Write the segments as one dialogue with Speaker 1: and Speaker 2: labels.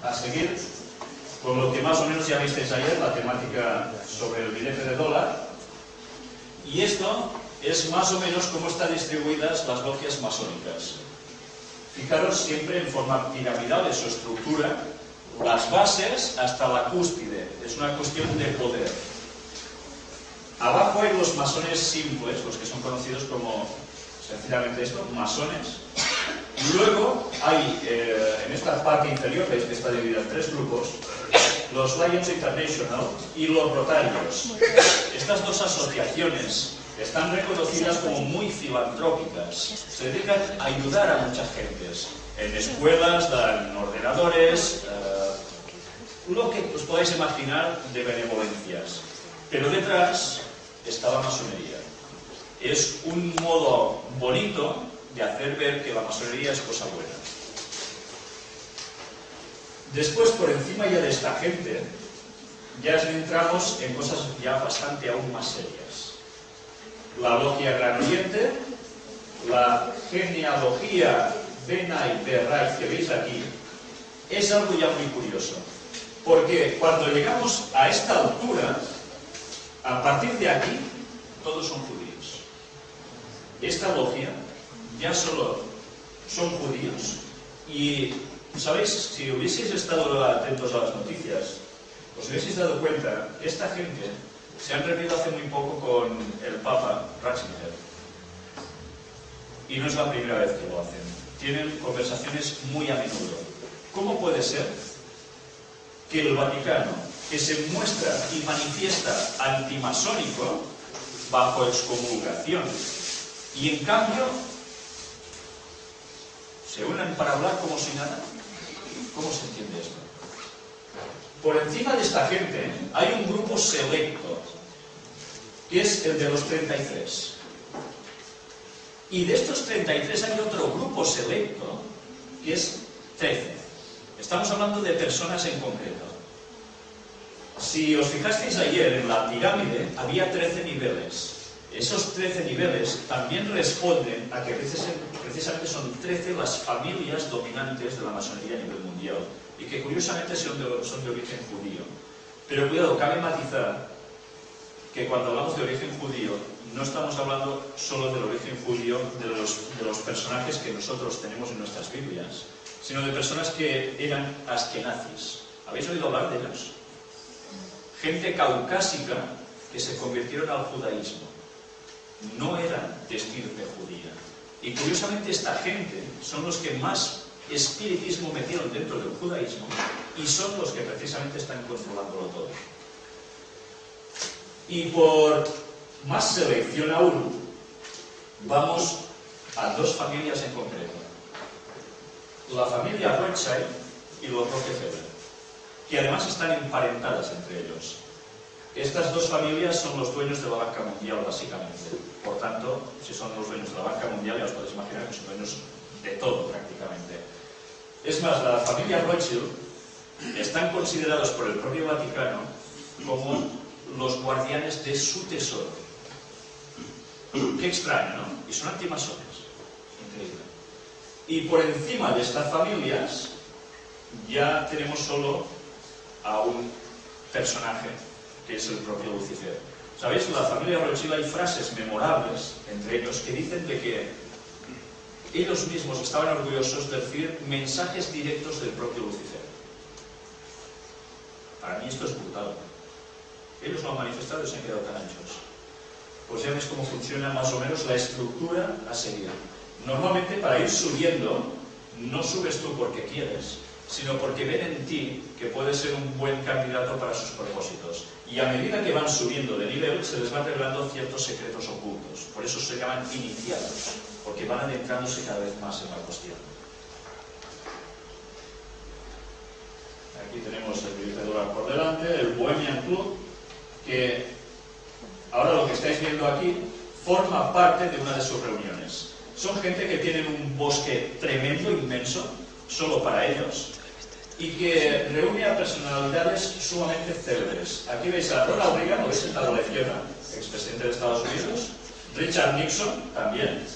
Speaker 1: a seguir con lo que más o menos ya visteis ayer, la temática sobre el billete de dólar. Y esto es más o menos cómo están distribuidas las logias masónicas. Fijaros siempre en forma piramidal de su estructura, las bases hasta la cúspide. Es una cuestión de poder. Abajo hay los masones simples, los que son conocidos como, sencillamente esto, masones. Y luego hay, en esta parte inferior, veis que está dividida en tres grupos, los Lions International y los Rotarios. Estas dos asociaciones están reconocidas como muy filantrópicas. Se dedican a ayudar a muchas gentes. En escuelas, dan ordenadores, lo que os podáis imaginar de benevolencias. Pero detrás está la masonería. Es un modo bonito de hacer ver que la masonería es cosa buena. Después, por encima ya de esta gente, ya entramos en cosas ya bastante aún más serias. La Logia Gran Oriente, la genealogía Benay Berray que veis aquí, es algo ya muy curioso. Porque cuando llegamos a esta altura, a partir de aquí, todos son judíos. Esta logia ya solo son judíos. Y, ¿sabéis? Si hubieseis estado atentos a las noticias, os hubieseis dado cuenta que esta gente se han reunido hace muy poco con el Papa Ratzinger. Y no es la primera vez que lo hacen. Tienen conversaciones muy a menudo. ¿Cómo puede ser que el Vaticano, que se muestra y manifiesta antimasónico, bajo excomulgación, y en cambio se unen para hablar como si nada? ¿Cómo se entiende esto? Por encima de esta gente hay un grupo selecto, que es el de los 33. Y de estos 33 hay otro grupo selecto, que es 13. Estamos hablando de personas en concreto. Si os fijasteis ayer en la pirámide, había 13 niveles. Esos 13 niveles también responden a que precisamente son 13 las familias dominantes de la masonería a nivel mundial y que curiosamente son de origen judío. Pero cuidado, cabe matizar que cuando hablamos de origen judío no estamos hablando solo del origen judío de los personajes que nosotros tenemos en nuestras Biblias, sino de personas que eran askenazis. ¿Habéis oído hablar de ellos? Gente caucásica que se convirtieron al judaísmo. No eran de estirpe judía. Y curiosamente esta gente son los que más espiritismo metieron dentro del judaísmo y son los que precisamente están controlándolo todo. Y por más selección aún, vamos a dos familias en concreto. La familia Rothschild y los Rockefeller, que además están emparentadas entre ellos. Estas dos familias son los dueños de la banca mundial, básicamente. Por tanto, si son los dueños de la banca mundial, ya os podéis imaginar que son dueños de todo, prácticamente. Es más, la familia Rothschild están considerados por el propio Vaticano como los guardianes de su tesoro. Qué extraño, ¿no? Y son antimasones. Increíble. Y por encima de estas familias ya tenemos solo a un personaje que es el propio Lucifer. ¿Sabéis? En la familia Rothschild hay frases memorables entre ellos que dicen de que ellos mismos estaban orgullosos de recibir mensajes directos del propio Lucifer. Para mí esto es brutal. Ellos lo han manifestado y se han quedado tan anchos. Pues ya ves cómo funciona más o menos la estructura a seguir. Normalmente para ir subiendo, no subes tú porque quieres, sino porque ven en ti que puedes ser un buen candidato para sus propósitos. Y a medida que van subiendo de nivel, se les van revelando ciertos secretos ocultos. Por eso se llaman iniciados, porque van adentrándose cada vez más en la cuestión. Aquí tenemos el billete de dólar por delante, el Bohemian Club, que ahora lo que estáis viendo aquí forma parte de una de sus reuniones. Son gente que tienen un bosque tremendo, inmenso, solo para ellos, y que reúne a personalidades sumamente célebres. Aquí veis a Ronald Reagan, lo veis sentado a la izquierda, expresidente de Estados Unidos, Richard Nixon también,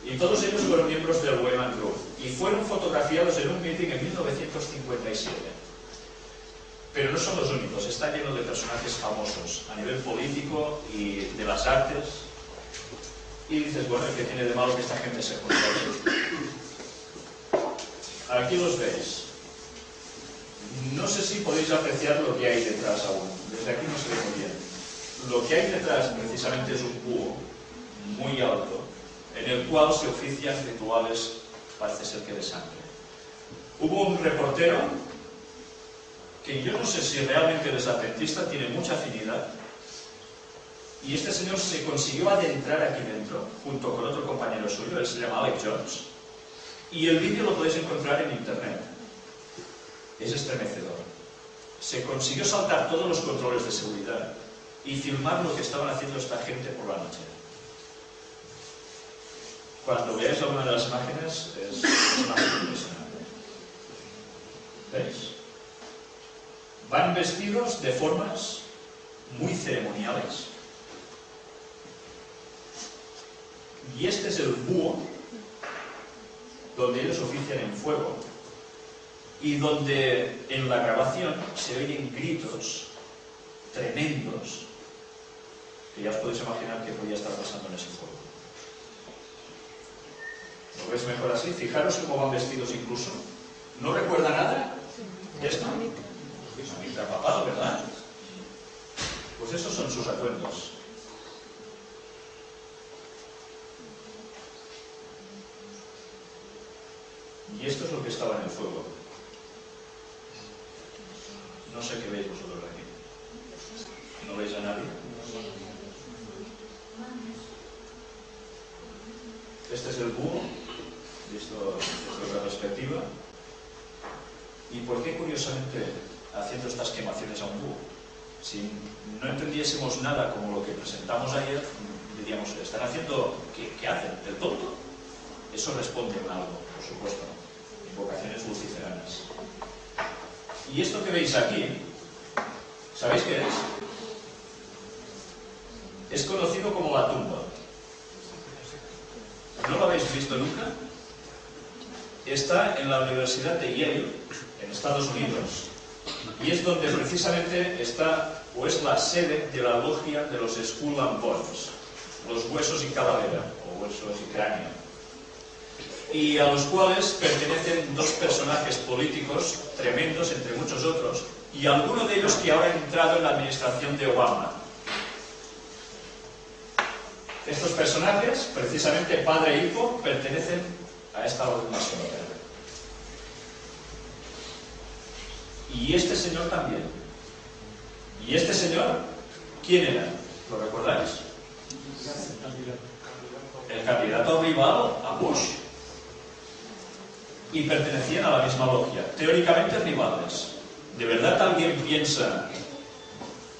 Speaker 1: y todos ellos fueron miembros del Bohemian Group. y fueron fotografiados en un meeting en 1957. Pero no son los únicos, está lleno de personajes famosos a nivel político y de las artes. Y dices, bueno, ¿qué tiene de malo que esta gente se junte aquí? Aquí los veis. No sé si podéis apreciar lo que hay detrás aún. Desde aquí no se ve muy bien. Lo que hay detrás precisamente es un búho muy alto, en el cual se ofician rituales, parece ser que de sangre. Hubo un reportero que yo no sé si realmente es adventista, tiene mucha afinidad, y este señor se consiguió adentrar aquí dentro, junto con otro compañero suyo, él se llama Alex Jones, y el vídeo lo podéis encontrar en internet. Es estremecedor. Se consiguió saltar todos los controles de seguridad y filmar lo que estaban haciendo esta gente por la noche. Cuando veáis alguna de las imágenes es más impresionante. ¿Veis? Van vestidos de formas muy ceremoniales. Y este es el búho donde ellos ofician en fuego y donde en la grabación se oyen gritos tremendos que ya os podéis imaginar qué podía estar pasando en ese fuego. ¿Lo veis mejor así? Fijaros cómo van vestidos incluso. ¿No recuerda nada? ¿Esto? Mamita papado, ¿verdad? Pues esos son sus atuendos. Y esto es lo que estaba en el fuego. No sé qué veis vosotros aquí. ¿No veis a nadie? Este es el búho, visto desde otra perspectiva. ¿Y por qué, curiosamente, haciendo estas quemaciones a un búho? Si no entendiésemos nada como lo que presentamos ayer, diríamos, ¿están haciendo qué hacen? ¿Del tonto? Eso responde a algo, por supuesto. Invocaciones luciferanas. Y esto que veis aquí, ¿sabéis qué es? Es conocido como la tumba. ¿No lo habéis visto nunca? Está en la Universidad de Yale, en Estados Unidos, y es donde precisamente está, o es la sede de la logia de los Skull and Bones, los huesos y calavera, o huesos y cráneo, y a los cuales pertenecen dos personajes políticos tremendos, entre muchos otros, y alguno de ellos que ahora ha entrado en la administración de Obama. Estos personajes, precisamente padre e hijo, pertenecen a esta orden masónica. Y este señor también. ¿Y este señor quién era? ¿Lo recordáis? El candidato rival a Bush. Y pertenecían a la misma logia. Teóricamente rivales. ¿De verdad alguien piensa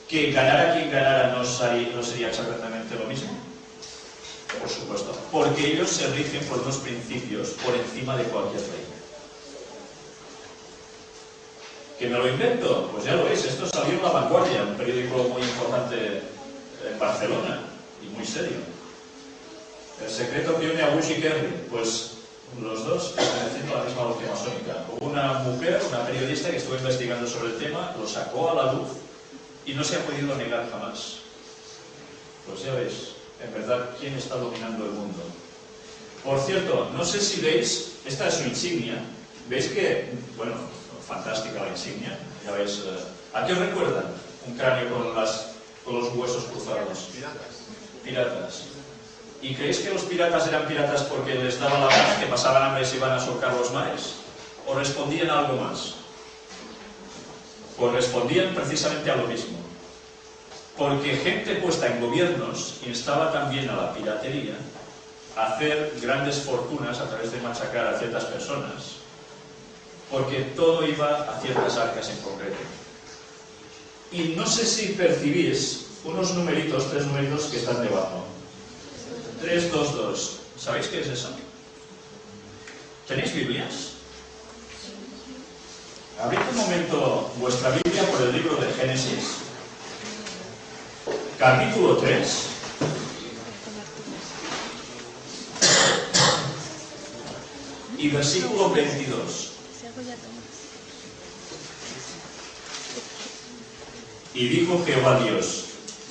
Speaker 1: que ganara quien ganara no sería exactamente lo mismo? Por supuesto. Porque ellos se rigen por unos principios por encima de cualquier ley. ¿Que me lo invento? Pues ya lo veis, esto salió en La Vanguardia, un periódico muy importante en Barcelona y muy serio. El secreto que une a Bush y Kerry, pues los dos perteneciendo a la misma logia masónica. Hubo una mujer, una periodista que estuvo investigando sobre el tema, lo sacó a la luz y no se ha podido negar jamás. Pues ya veis, en verdad, quién está dominando el mundo. Por cierto, no sé si veis, esta es su insignia, veis que, bueno, fantástica la insignia, ya veis, ¿a qué os recuerdan? Un cráneo con los huesos cruzados. Piratas. ¿Y creéis que los piratas eran piratas porque les daba la gana, que pasaban hambre y se iban a surcar los mares? ¿O respondían a algo más? Pues respondían precisamente a lo mismo. Porque gente puesta en gobiernos instaba también a la piratería a hacer grandes fortunas a través de machacar a ciertas personas, porque todo iba a ciertas arcas en concreto. Y no sé si percibís unos numeritos, 3 numeritos que están debajo. 322. ¿Sabéis qué es eso? ¿Tenéis Biblias? Abrid un momento vuestra Biblia por el libro de Génesis, capítulo 3. Y versículo 22. Y dijo Jehová Dios: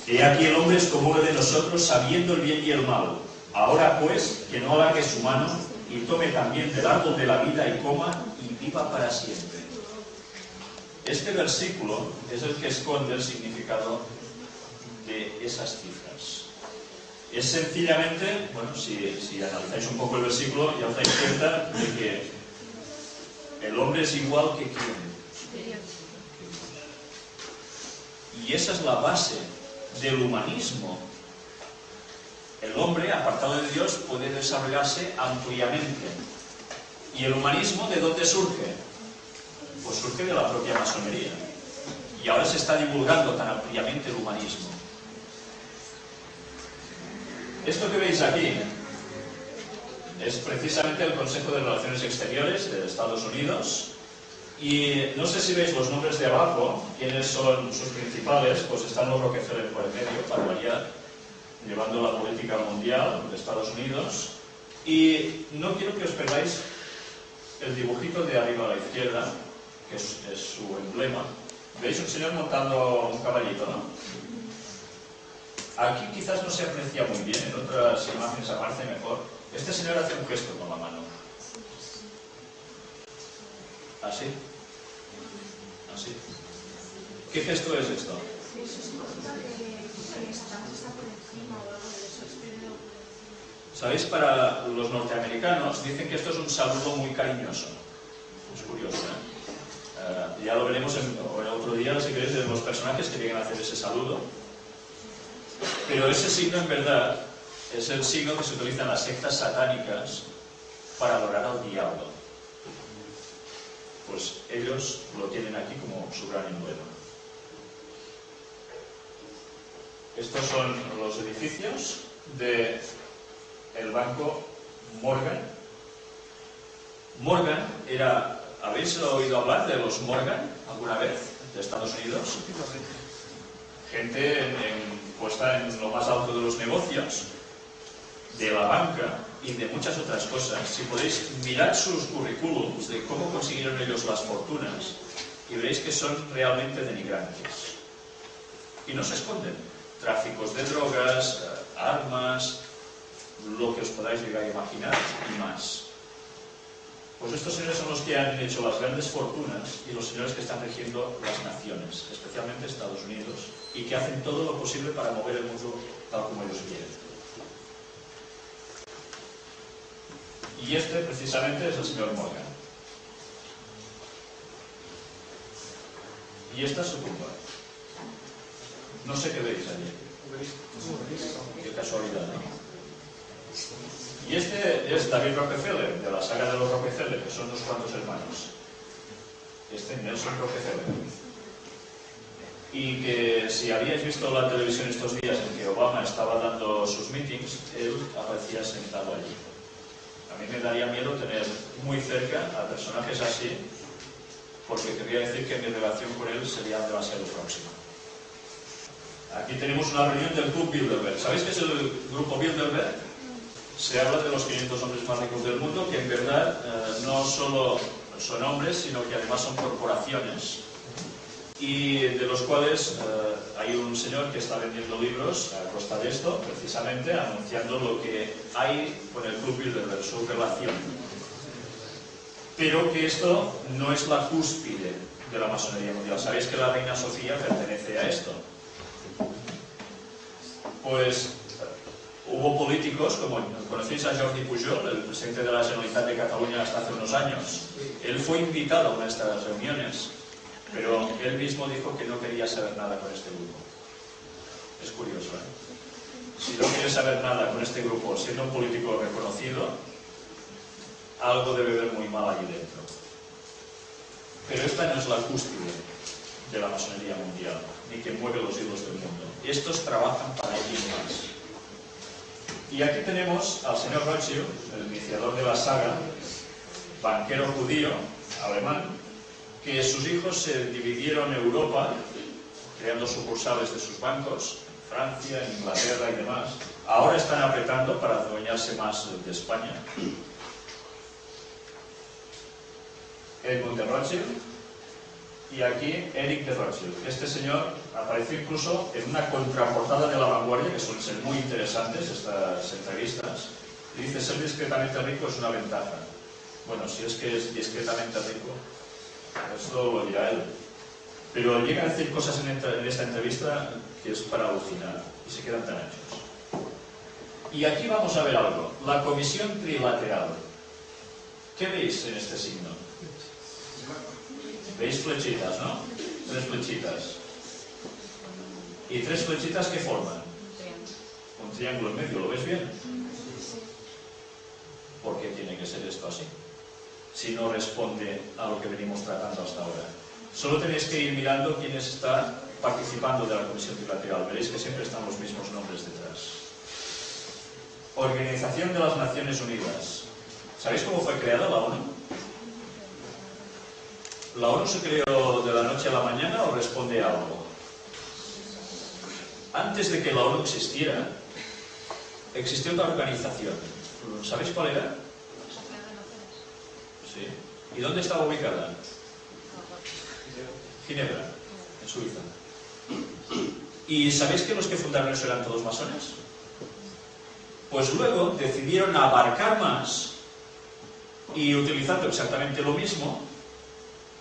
Speaker 1: he aquí el hombre es como uno de nosotros, sabiendo el bien y el mal. Ahora pues, que no alargue su mano, y tome también del árbol de la vida, y coma, y viva para siempre. Este versículo es el que esconde el significado de esas cifras. Es sencillamente, bueno, si analizáis un poco el versículo, ya os dais cuenta de que el hombre es igual que quién. Y esa es la base del humanismo. El hombre, apartado de Dios, puede desarrollarse ampliamente. ¿Y el humanismo de dónde surge? Pues surge de la propia masonería. Y ahora se está divulgando tan ampliamente el humanismo. Esto que veis aquí es precisamente el Consejo de Relaciones Exteriores de Estados Unidos. Y no sé si veis los nombres de abajo, quiénes son sus principales. Pues están los Rockefeller por el medio, para variar, llevando la política mundial de Estados Unidos. Y no quiero que os perdáis el dibujito de arriba a la izquierda, que es su emblema. ¿Veis un señor montando un caballito, no? Aquí quizás no se aprecia muy bien, en otras imágenes aparece mejor. Este señor hace un gesto con la mano. ¿Así? ¿Así? ¿Qué gesto es esto? ¿Sabéis? Para los norteamericanos dicen que esto es un saludo muy cariñoso. Es curioso, ¿eh? Ya lo veremos en otro día, si queréis, de los personajes que llegan a hacer ese saludo. Pero ese signo, en verdad, es el signo que se utiliza en las sectas satánicas para adorar al diablo. Pues ellos lo tienen aquí como su gran emblema. Estos son los edificios del banco Morgan. Morgan era... ¿Habéis oído hablar de los Morgan alguna vez? De Estados Unidos. Gente puesta en lo más alto de los negocios, de la banca y de muchas otras cosas. Si podéis, mirad sus currículums de cómo consiguieron ellos las fortunas y veréis que son realmente denigrantes. Y no se esconden. Tráficos de drogas, armas, lo que os podáis llegar a imaginar y más. Pues estos señores son los que han hecho las grandes fortunas y los señores que están rigiendo las naciones, especialmente Estados Unidos, y que hacen todo lo posible para mover el mundo tal como ellos quieren. Y este, precisamente, es el señor Morgan. Y esta es su tumba. No sé qué veis allí. Qué casualidad, ¿no? Y este es David Rockefeller, de la saga de los Rockefeller, que son unos cuantos hermanos. Este Nelson Rockefeller. Y que si habíais visto la televisión estos días en que Obama estaba dando sus meetings, él aparecía sentado allí. A mí me daría miedo tener muy cerca a personajes así, porque querría decir que mi relación con él sería demasiado próxima. Aquí tenemos una reunión del Club Bilderberg. ¿Sabéis qué es el grupo Bilderberg? Se habla de los 500 hombres más ricos del mundo, que en verdad no solo son hombres, sino que además son corporaciones, y de los cuales hay un señor que está vendiendo libros a costa de esto, precisamente anunciando lo que hay con el Club Bilderberg, su relación. Pero que esto no es la cúspide de la masonería mundial. Sabéis que la reina Sofía pertenece a esto. Pues hubo políticos, como conocéis a Jordi Pujol, el presidente de la Generalitat de Cataluña hasta hace unos años. Él fue invitado a una de estas reuniones, pero él mismo dijo que no quería saber nada con este grupo. Es curioso, ¿eh? Si no quiere saber nada con este grupo, siendo un político reconocido, algo debe ver muy mal allí dentro. Pero esta no es la cúspide de la masonería mundial, ni que mueve los hilos del mundo. Estos trabajan para ellos más. Y aquí tenemos al señor Rothschild, el iniciador de la saga, banquero judío, alemán, que sus hijos se dividieron en Europa, creando sucursales de sus bancos, Francia, Inglaterra y demás. Ahora están apretando para adueñarse más de España. Edmund de Rothschild y aquí Eric de Rothschild. Este señor apareció incluso en una contraportada de La Vanguardia, que suelen ser muy interesantes estas entrevistas, y dice: ser discretamente rico es una ventaja. Bueno, si es que es discretamente rico, eso lo dirá él. Pero llega a decir cosas en esta entrevista que es para alucinar, y se quedan tan anchos. Y aquí vamos a ver algo. La comisión trilateral. ¿Qué veis en este signo? ¿Veis flechitas, no? 3 flechitas. ¿Y 3 flechitas qué forman? Un triángulo en medio, ¿lo ves bien? ¿Por qué tiene que ser esto así? Si no responde a lo que venimos tratando hasta ahora. Solo tenéis que ir mirando quiénes están participando de la comisión trilateral. Veréis que siempre están los mismos nombres detrás. Organización de las Naciones Unidas. ¿Sabéis cómo fue creada la ONU? ¿La ONU se creó de la noche a la mañana o responde a algo? Antes de que la ONU existiera, existió una organización. ¿Sabéis cuál era? Sí. ¿Y dónde estaba ubicada? Ginebra, en Suiza. ¿Y sabéis que los que fundaron eso eran todos masones? Pues luego decidieron abarcar más y, utilizando exactamente lo mismo,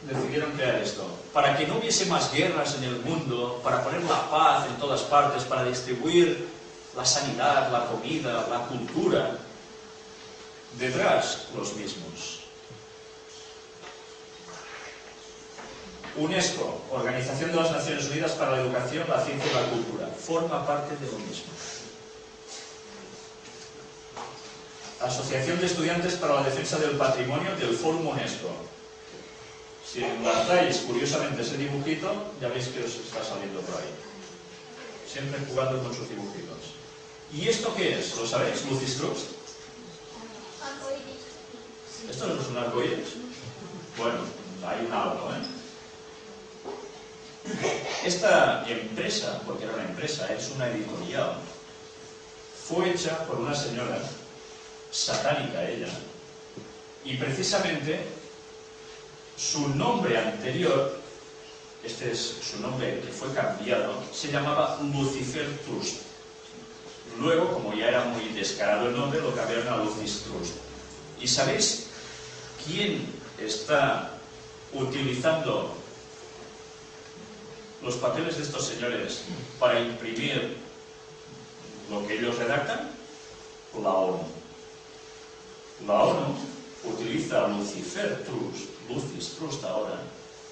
Speaker 1: decidieron crear esto. Para que no hubiese más guerras en el mundo, para poner la paz en todas partes, para distribuir la sanidad, la comida, la cultura, detrás los mismos. UNESCO, Organización de las Naciones Unidas para la Educación, la Ciencia y la Cultura, forma parte de lo mismo. Asociación de Estudiantes para la Defensa del Patrimonio del Fórum UNESCO. Si enlazáis curiosamente ese dibujito, ya veis que os está saliendo por ahí. Siempre jugando con sus dibujitos. ¿Y esto qué es? ¿Lo sabéis? Lucis Trust. ¿Esto no es un arcoíris? Bueno, hay un algo, ¿eh? Esta empresa, porque era una empresa, es una editorial, fue hecha por una señora satánica, ella, y precisamente su nombre anterior, este es su nombre que fue cambiado, se llamaba Lucifer Trust. Luego, como ya era muy descarado el nombre, lo cambiaron a Lucis Trust. ¿Y sabéis quién está utilizando los papeles de estos señores para imprimir lo que ellos redactan? La ONU. La ONU utiliza Lucifer Trust, Lucis Trust ahora,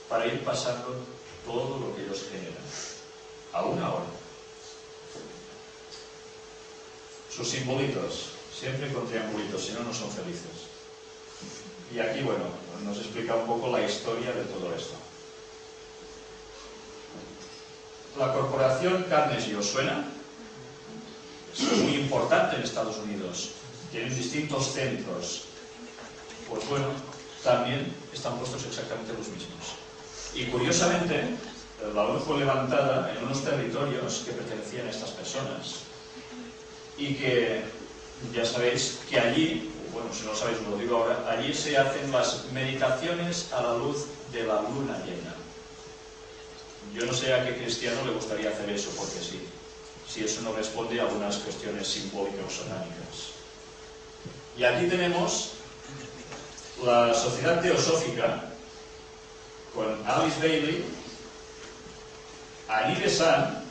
Speaker 1: para ir pasando todo lo que ellos generan a una ONU. Sus simbolitos, siempre con triangulitos, si no, no son felices. Y aquí, bueno, nos explica un poco la historia de todo esto. La corporación Carnegie, ¿os suena? Es muy importante en Estados Unidos. Tienen distintos centros. Pues bueno, también están puestos exactamente los mismos. Y curiosamente, la ONU fue levantada en unos territorios que pertenecían a estas personas. Y que ya sabéis que allí, bueno, si no lo sabéis, os lo digo ahora, allí se hacen las meditaciones a la luz de la luna llena. Yo no sé a qué cristiano le gustaría hacer eso, porque sí, si eso no responde a algunas cuestiones simbólicas o satánicas. Y aquí tenemos la Sociedad Teosófica con Alice Bailey, Annie Besant,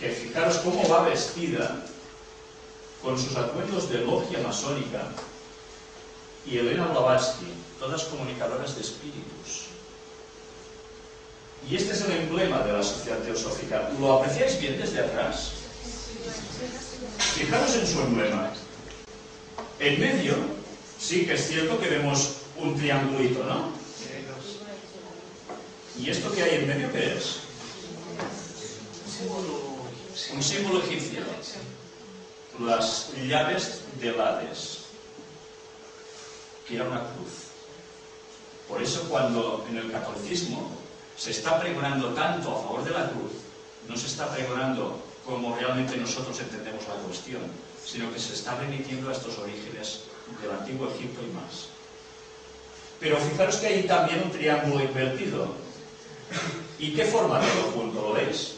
Speaker 1: que fijaros cómo va vestida con sus atuendos de logia masónica, y Elena Blavatsky, todas comunicadoras de espíritus. Y este es el emblema de la Sociedad Teosófica. ¿Lo apreciáis bien desde atrás? Fijaros en su emblema. En medio, sí que es cierto que vemos un triangulito, ¿no? ¿Y esto que hay en medio qué es? Un símbolo egipcio. Las llaves del Hades, que era una cruz. Por eso cuando en el catolicismo se está pregonando tanto a favor de la cruz, no se está pregonando como realmente nosotros entendemos la cuestión, sino que se está remitiendo a estos orígenes del antiguo Egipto y más. Pero fijaros que hay también un triángulo invertido. ¿Y qué forma todo junto? ¿Lo veis?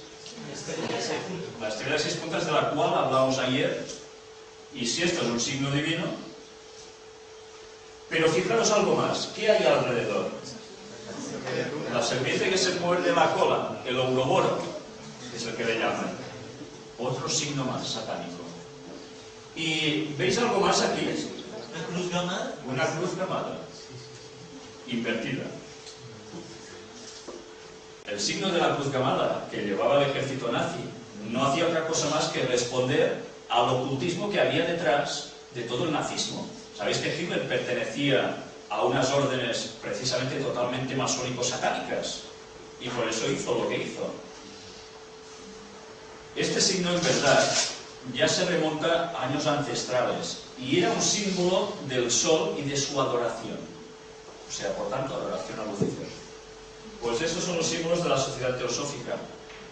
Speaker 1: La estrella de 6 puntas de la cual hablamos ayer. Y si esto es un signo divino. Pero fijaros algo más. ¿Qué hay alrededor? La serpiente que se muerde la cola, el Ouroboro, que es el que le llaman. Otro signo más satánico. ¿Y veis algo más aquí?
Speaker 2: ¿Una cruz gamada?
Speaker 1: Una cruz gamada. Invertida. El signo de la cruz gamada que llevaba el ejército nazi no hacía otra cosa más que responder al ocultismo que había detrás de todo el nazismo. Sabéis que Hitler pertenecía a unas órdenes precisamente totalmente masónico-satánicas y por eso hizo lo que hizo. Este signo en verdad ya se remonta a años ancestrales y era un símbolo del sol y de su adoración. O sea, por tanto, adoración a Lucifer. Pues estos son los símbolos de la sociedad teosófica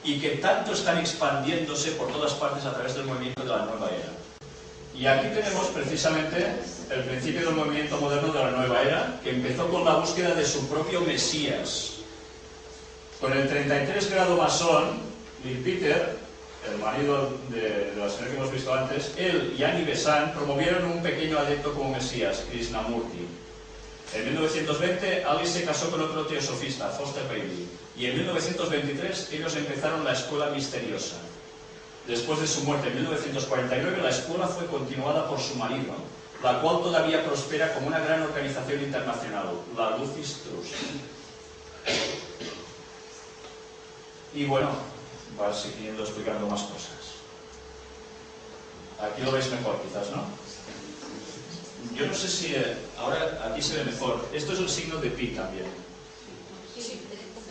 Speaker 1: y que tanto están expandiéndose por todas partes a través del movimiento de la nueva era. Y aquí tenemos precisamente el principio del movimiento moderno de la nueva era, que empezó con la búsqueda de su propio Mesías. Con el 33 grado masón, Lil Peter, el marido de la señora que hemos visto antes, él y Annie Besant promovieron un pequeño adepto como Mesías, Krishnamurti. En 1920, Alice se casó con otro teosofista, Foster Bailey, y en 1923 ellos empezaron la Escuela Misteriosa. Después de su muerte en 1949, la escuela fue continuada por su marido, la cual todavía prospera como una gran organización internacional, la Lucis Trust. Y bueno, va siguiendo explicando más cosas. Aquí lo veis mejor, quizás, ¿no? Yo no sé si ahora aquí se ve mejor. Esto es el signo de pi también.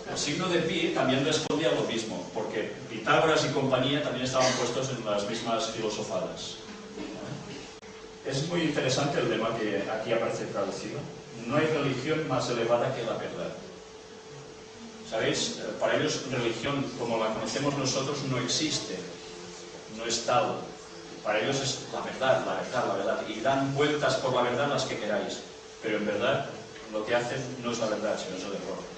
Speaker 1: El signo de pi también responde a lo mismo, porque Pitágoras y compañía también estaban puestos en las mismas filosofadas. Es muy interesante el lema que aquí aparece traducido. No hay religión más elevada que la verdad. ¿Sabéis? Para ellos religión, como la conocemos nosotros, no existe. No es tal. Para ellos es la verdad, la verdad, la verdad. Y dan vueltas por la verdad las que queráis. Pero en verdad, lo que hacen no es la verdad, sino es el error.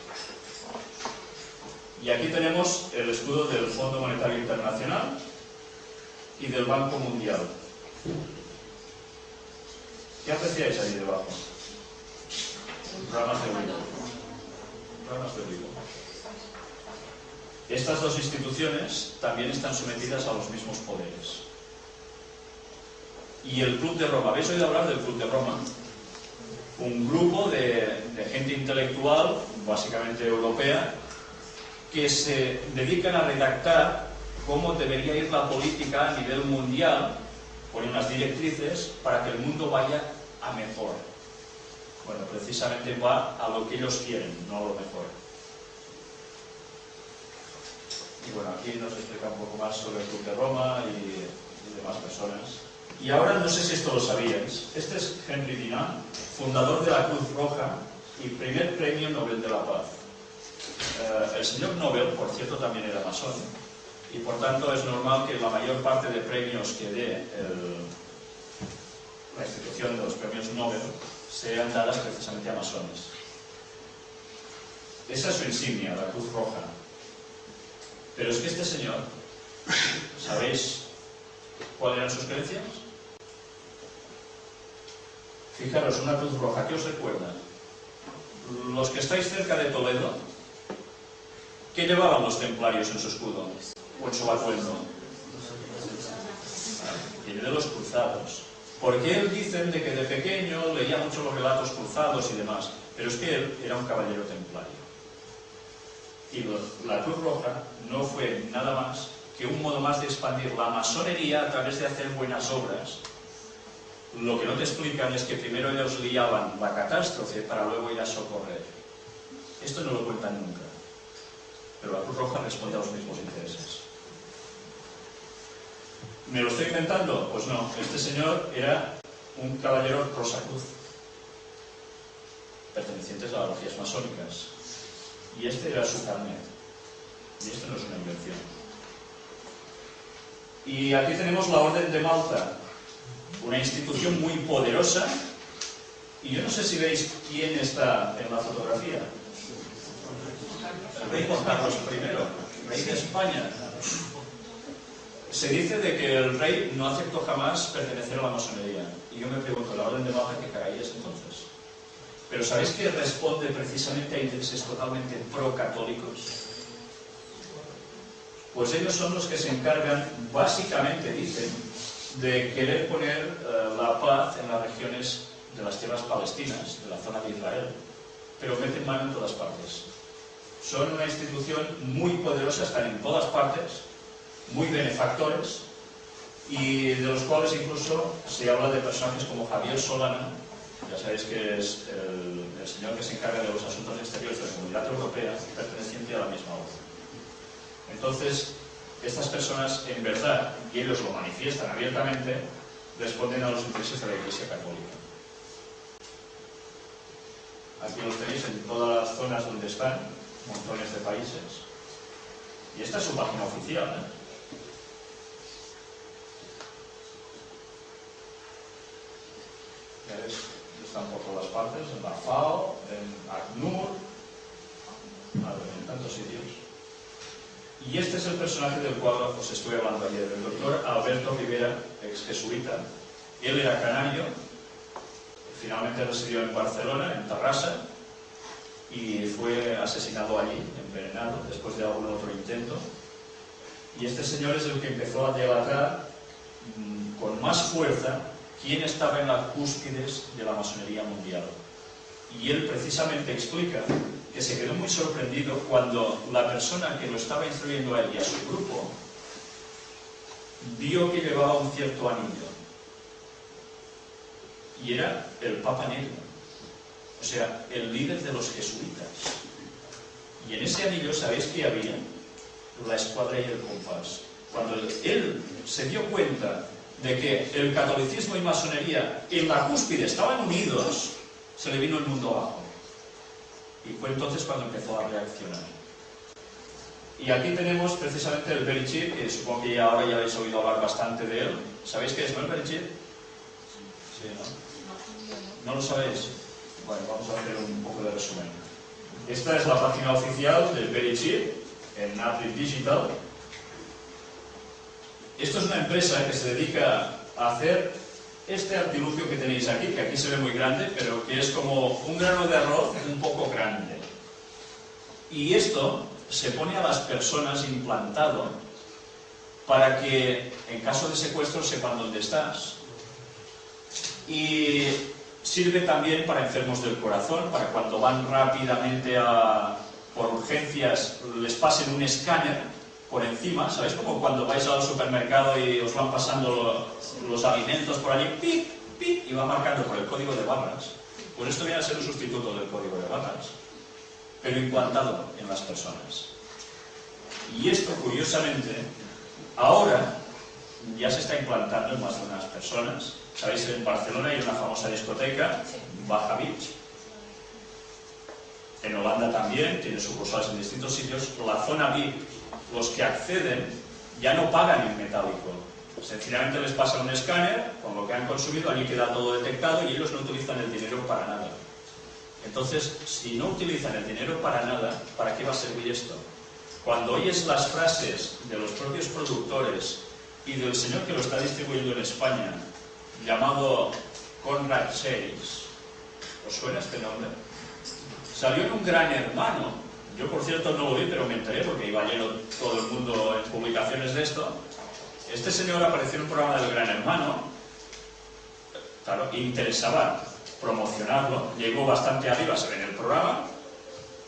Speaker 1: Y aquí tenemos el escudo del Fondo Monetario Internacional y del Banco Mundial. ¿Qué apreciáis ahí debajo? Ramas de olivo. Ramas de olivo. Estas dos instituciones también están sometidas a los mismos poderes. Y el Club de Roma, ¿habéis oído hablar del Club de Roma? Un grupo de gente intelectual, básicamente europea, que se dedican a redactar cómo debería ir la política a nivel mundial, ponen unas directrices para que el mundo vaya a mejor. Bueno, precisamente va a lo que ellos quieren, no a lo mejor. Y bueno, aquí nos explica un poco más sobre el Club de Roma y demás personas. Y ahora, no sé si esto lo sabíais, este es Henry Dunant, fundador de la Cruz Roja y primer premio Nobel de la Paz. El señor Nobel, por cierto, también era masón, y por tanto es normal que la mayor parte de premios que dé la institución de los premios Nobel sean dadas precisamente a masones. Esa es su insignia, la Cruz Roja. Pero es que este señor, ¿sabéis cuáles eran sus creencias? Fijaros, una Cruz Roja, ¿qué os recuerda? Los que estáis cerca de Toledo, ¿qué llevaban los templarios en su escudo? ¿O en su atuendo? Viene de los cruzados. Porque él dicen de que de pequeño leía mucho los relatos cruzados y demás, pero es que él era un caballero templario. Y la Cruz Roja no fue nada más que un modo más de expandir la masonería a través de hacer buenas obras. Lo que no te explican es que primero ellos liaban la catástrofe para luego ir a socorrer. Esto no lo cuentan nunca. Pero la Cruz Roja responde a los mismos intereses. ¿Me lo estoy inventando? Pues no. Este señor era un caballero rosacruz, pertenecientes a las logias masónicas. Y este era su carnet. Y esto no es una invención. Y aquí tenemos la Orden de Malta, una institución muy poderosa Y yo no sé si veis quién está en la fotografía. El rey Juan Carlos I, rey de España. Se dice de que el rey no aceptó jamás pertenecer a la masonería. Y yo me pregunto, ¿la orden de Baja qué caray es entonces? Pero ¿sabéis que responde precisamente a intereses totalmente pro-católicos? Pues ellos son los que se encargan, básicamente, dicen, de querer poner la paz en las regiones de las tierras palestinas, de la zona de Israel, pero meten mano en todas partes. Son una institución muy poderosa, están en todas partes, muy benefactores, y de los cuales incluso se habla de personajes como Javier Solana, ya sabéis que es el señor que se encarga de los asuntos exteriores de la Comunidad Europea, perteneciente a la misma orden. Entonces, estas personas, en verdad, y ellos lo manifiestan abiertamente, responden a los intereses de la Iglesia Católica. Aquí los tenéis en todas las zonas donde están, montones de países. Y esta es su página oficial, ¿eh? Ya ves, están por todas partes, en la FAO, en ACNUR, en tantos sitios. Y este es el personaje del cual os estuve hablando ayer, el doctor Alberto Rivera, ex jesuita. Él era canario, finalmente residió en Barcelona, en Terrassa, y fue asesinado allí, envenenado, después de algún otro intento. Y este señor es el que empezó a delatar con más fuerza quién estaba en las cúspides de la masonería mundial. Y él precisamente explica que se quedó muy sorprendido cuando la persona que lo estaba instruyendo a él y a su grupo vio que llevaba un cierto anillo. Y era el Papa Negro, o sea, el líder de los jesuitas. Y en ese anillo, ¿sabéis qué había? La escuadra y el compás. Cuando él se dio cuenta de que el catolicismo y masonería en la cúspide estaban unidos, se le vino el mundo abajo. Y fue entonces cuando empezó a reaccionar. Y aquí tenemos precisamente el Berichit, que supongo que ahora ya habéis oído hablar bastante de él. ¿Sabéis qué es, no, el Berichit? Sí, ¿no? ¿No lo sabéis? Bueno, vamos a hacer un poco de resumen. Esta es la página oficial del Berichit, en April Digital. Esto es una empresa que se dedica a hacer este artilugio que tenéis aquí, que aquí se ve muy grande, pero que es como un grano de arroz un poco grande. Y esto se pone a las personas implantado para que, en caso de secuestro, sepan dónde estás. Y sirve también para enfermos del corazón, para cuando van rápidamente por urgencias, les pasen un escáner por encima. ¿Sabéis? Como cuando vais al supermercado y os van pasando los alimentos por allí, ¡pip! ¡pip! Y va marcando por el código de barras. Pues esto viene a ser un sustituto del código de barras, pero implantado en las personas. Y esto, curiosamente, ahora ya se está implantando en más de unas personas. ¿Sabéis? En Barcelona hay una famosa discoteca, Baja Beach. En Holanda también, tiene sucursales en distintos sitios. La zona VIP, los que acceden, ya no pagan en metálico. Sencillamente les pasa un escáner con lo que han consumido, allí queda todo detectado y ellos no utilizan el dinero para nada. Entonces, si no utilizan el dinero para nada, ¿para qué va a servir esto? Cuando oyes las frases de los propios productores y del señor que lo está distribuyendo en España, llamado Conrad Seix, ¿os suena este nombre? Salió en un Gran Hermano. Yo, por cierto, no lo vi, pero me enteré porque iba lleno todo el mundo en publicaciones de esto. Este señor apareció en un programa del Gran Hermano. Claro, interesaba promocionarlo. Llegó bastante arriba, se ve en el programa.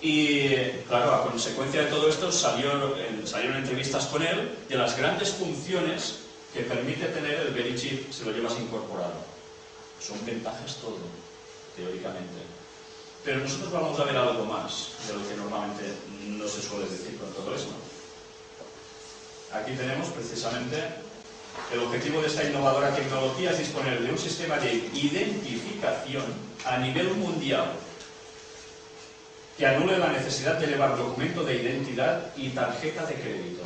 Speaker 1: Y, claro, a consecuencia de todo esto salieron entrevistas con él de las grandes funciones que permite tener el Berichit si lo llevas incorporado. Son ventajas todo, teóricamente. Pero nosotros vamos a ver algo más de lo que normalmente no se suele decir con todo esto. Aquí tenemos precisamente el objetivo de esta innovadora tecnología, es disponer de un sistema de identificación a nivel mundial que anule la necesidad de llevar documento de identidad y tarjeta de crédito.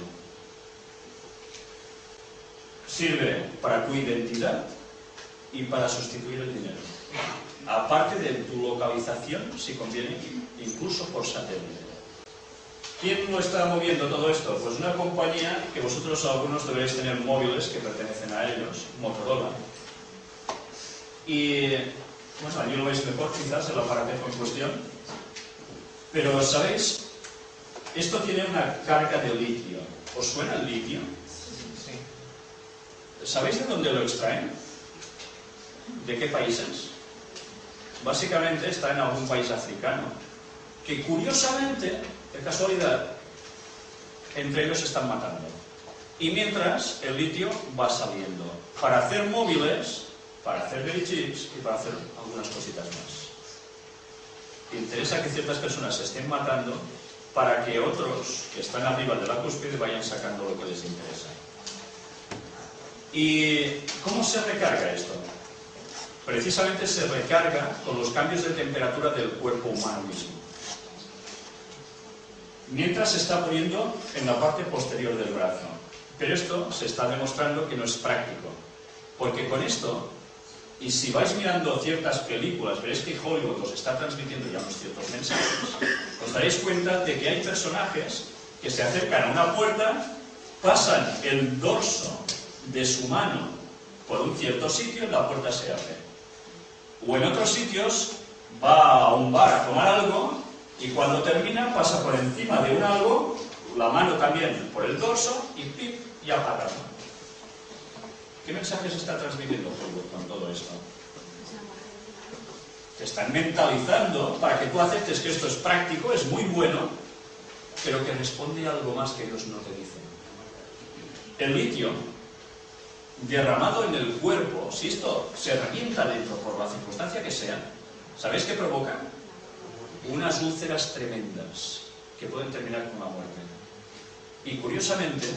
Speaker 1: Sirve para tu identidad y para sustituir el dinero. aparte de tu localización, si conviene, incluso por satélite. ¿Quién lo está moviendo todo esto? Pues una compañía que vosotros algunos deberéis tener móviles que pertenecen a ellos, Motorola. Y, bueno, allí lo veis mejor quizás, el aparato en cuestión. Pero, ¿sabéis? Esto tiene una carga de litio. ¿Os suena el litio?
Speaker 2: Sí.
Speaker 1: ¿Sabéis de dónde lo extraen? ¿De qué países? Básicamente está en algún país africano, que curiosamente, de casualidad, entre ellos se están matando. Y mientras, el litio va saliendo para hacer móviles, para hacer chips y para hacer algunas cositas más. Interesa que ciertas personas se estén matando para que otros que están arriba de la cúspide vayan sacando lo que les interesa. ¿Y cómo se recarga esto? Precisamente se recarga con los cambios de temperatura del cuerpo humano mismo. Mientras se está poniendo en la parte posterior del brazo. Pero esto se está demostrando que no es práctico. Porque con esto, y si vais mirando ciertas películas, veréis que Hollywood os está transmitiendo ya unos ciertos mensajes, os daréis cuenta de que hay personajes que se acercan a una puerta, pasan el dorso de su mano por un cierto sitio y la puerta se abre. O en otros sitios va a un bar a tomar algo y cuando termina pasa por encima de un algo, la mano también por el dorso y pip, y apaga. ¿Qué mensaje se está transmitiendo con todo esto? Te están mentalizando para que tú aceptes que esto es práctico, es muy bueno, pero que responde a algo más que ellos no te dicen. El litio derramado en el cuerpo, si esto se revienta dentro por la circunstancia que sea, ¿sabéis qué provoca? Unas úlceras tremendas que pueden terminar con la muerte. Y curiosamente,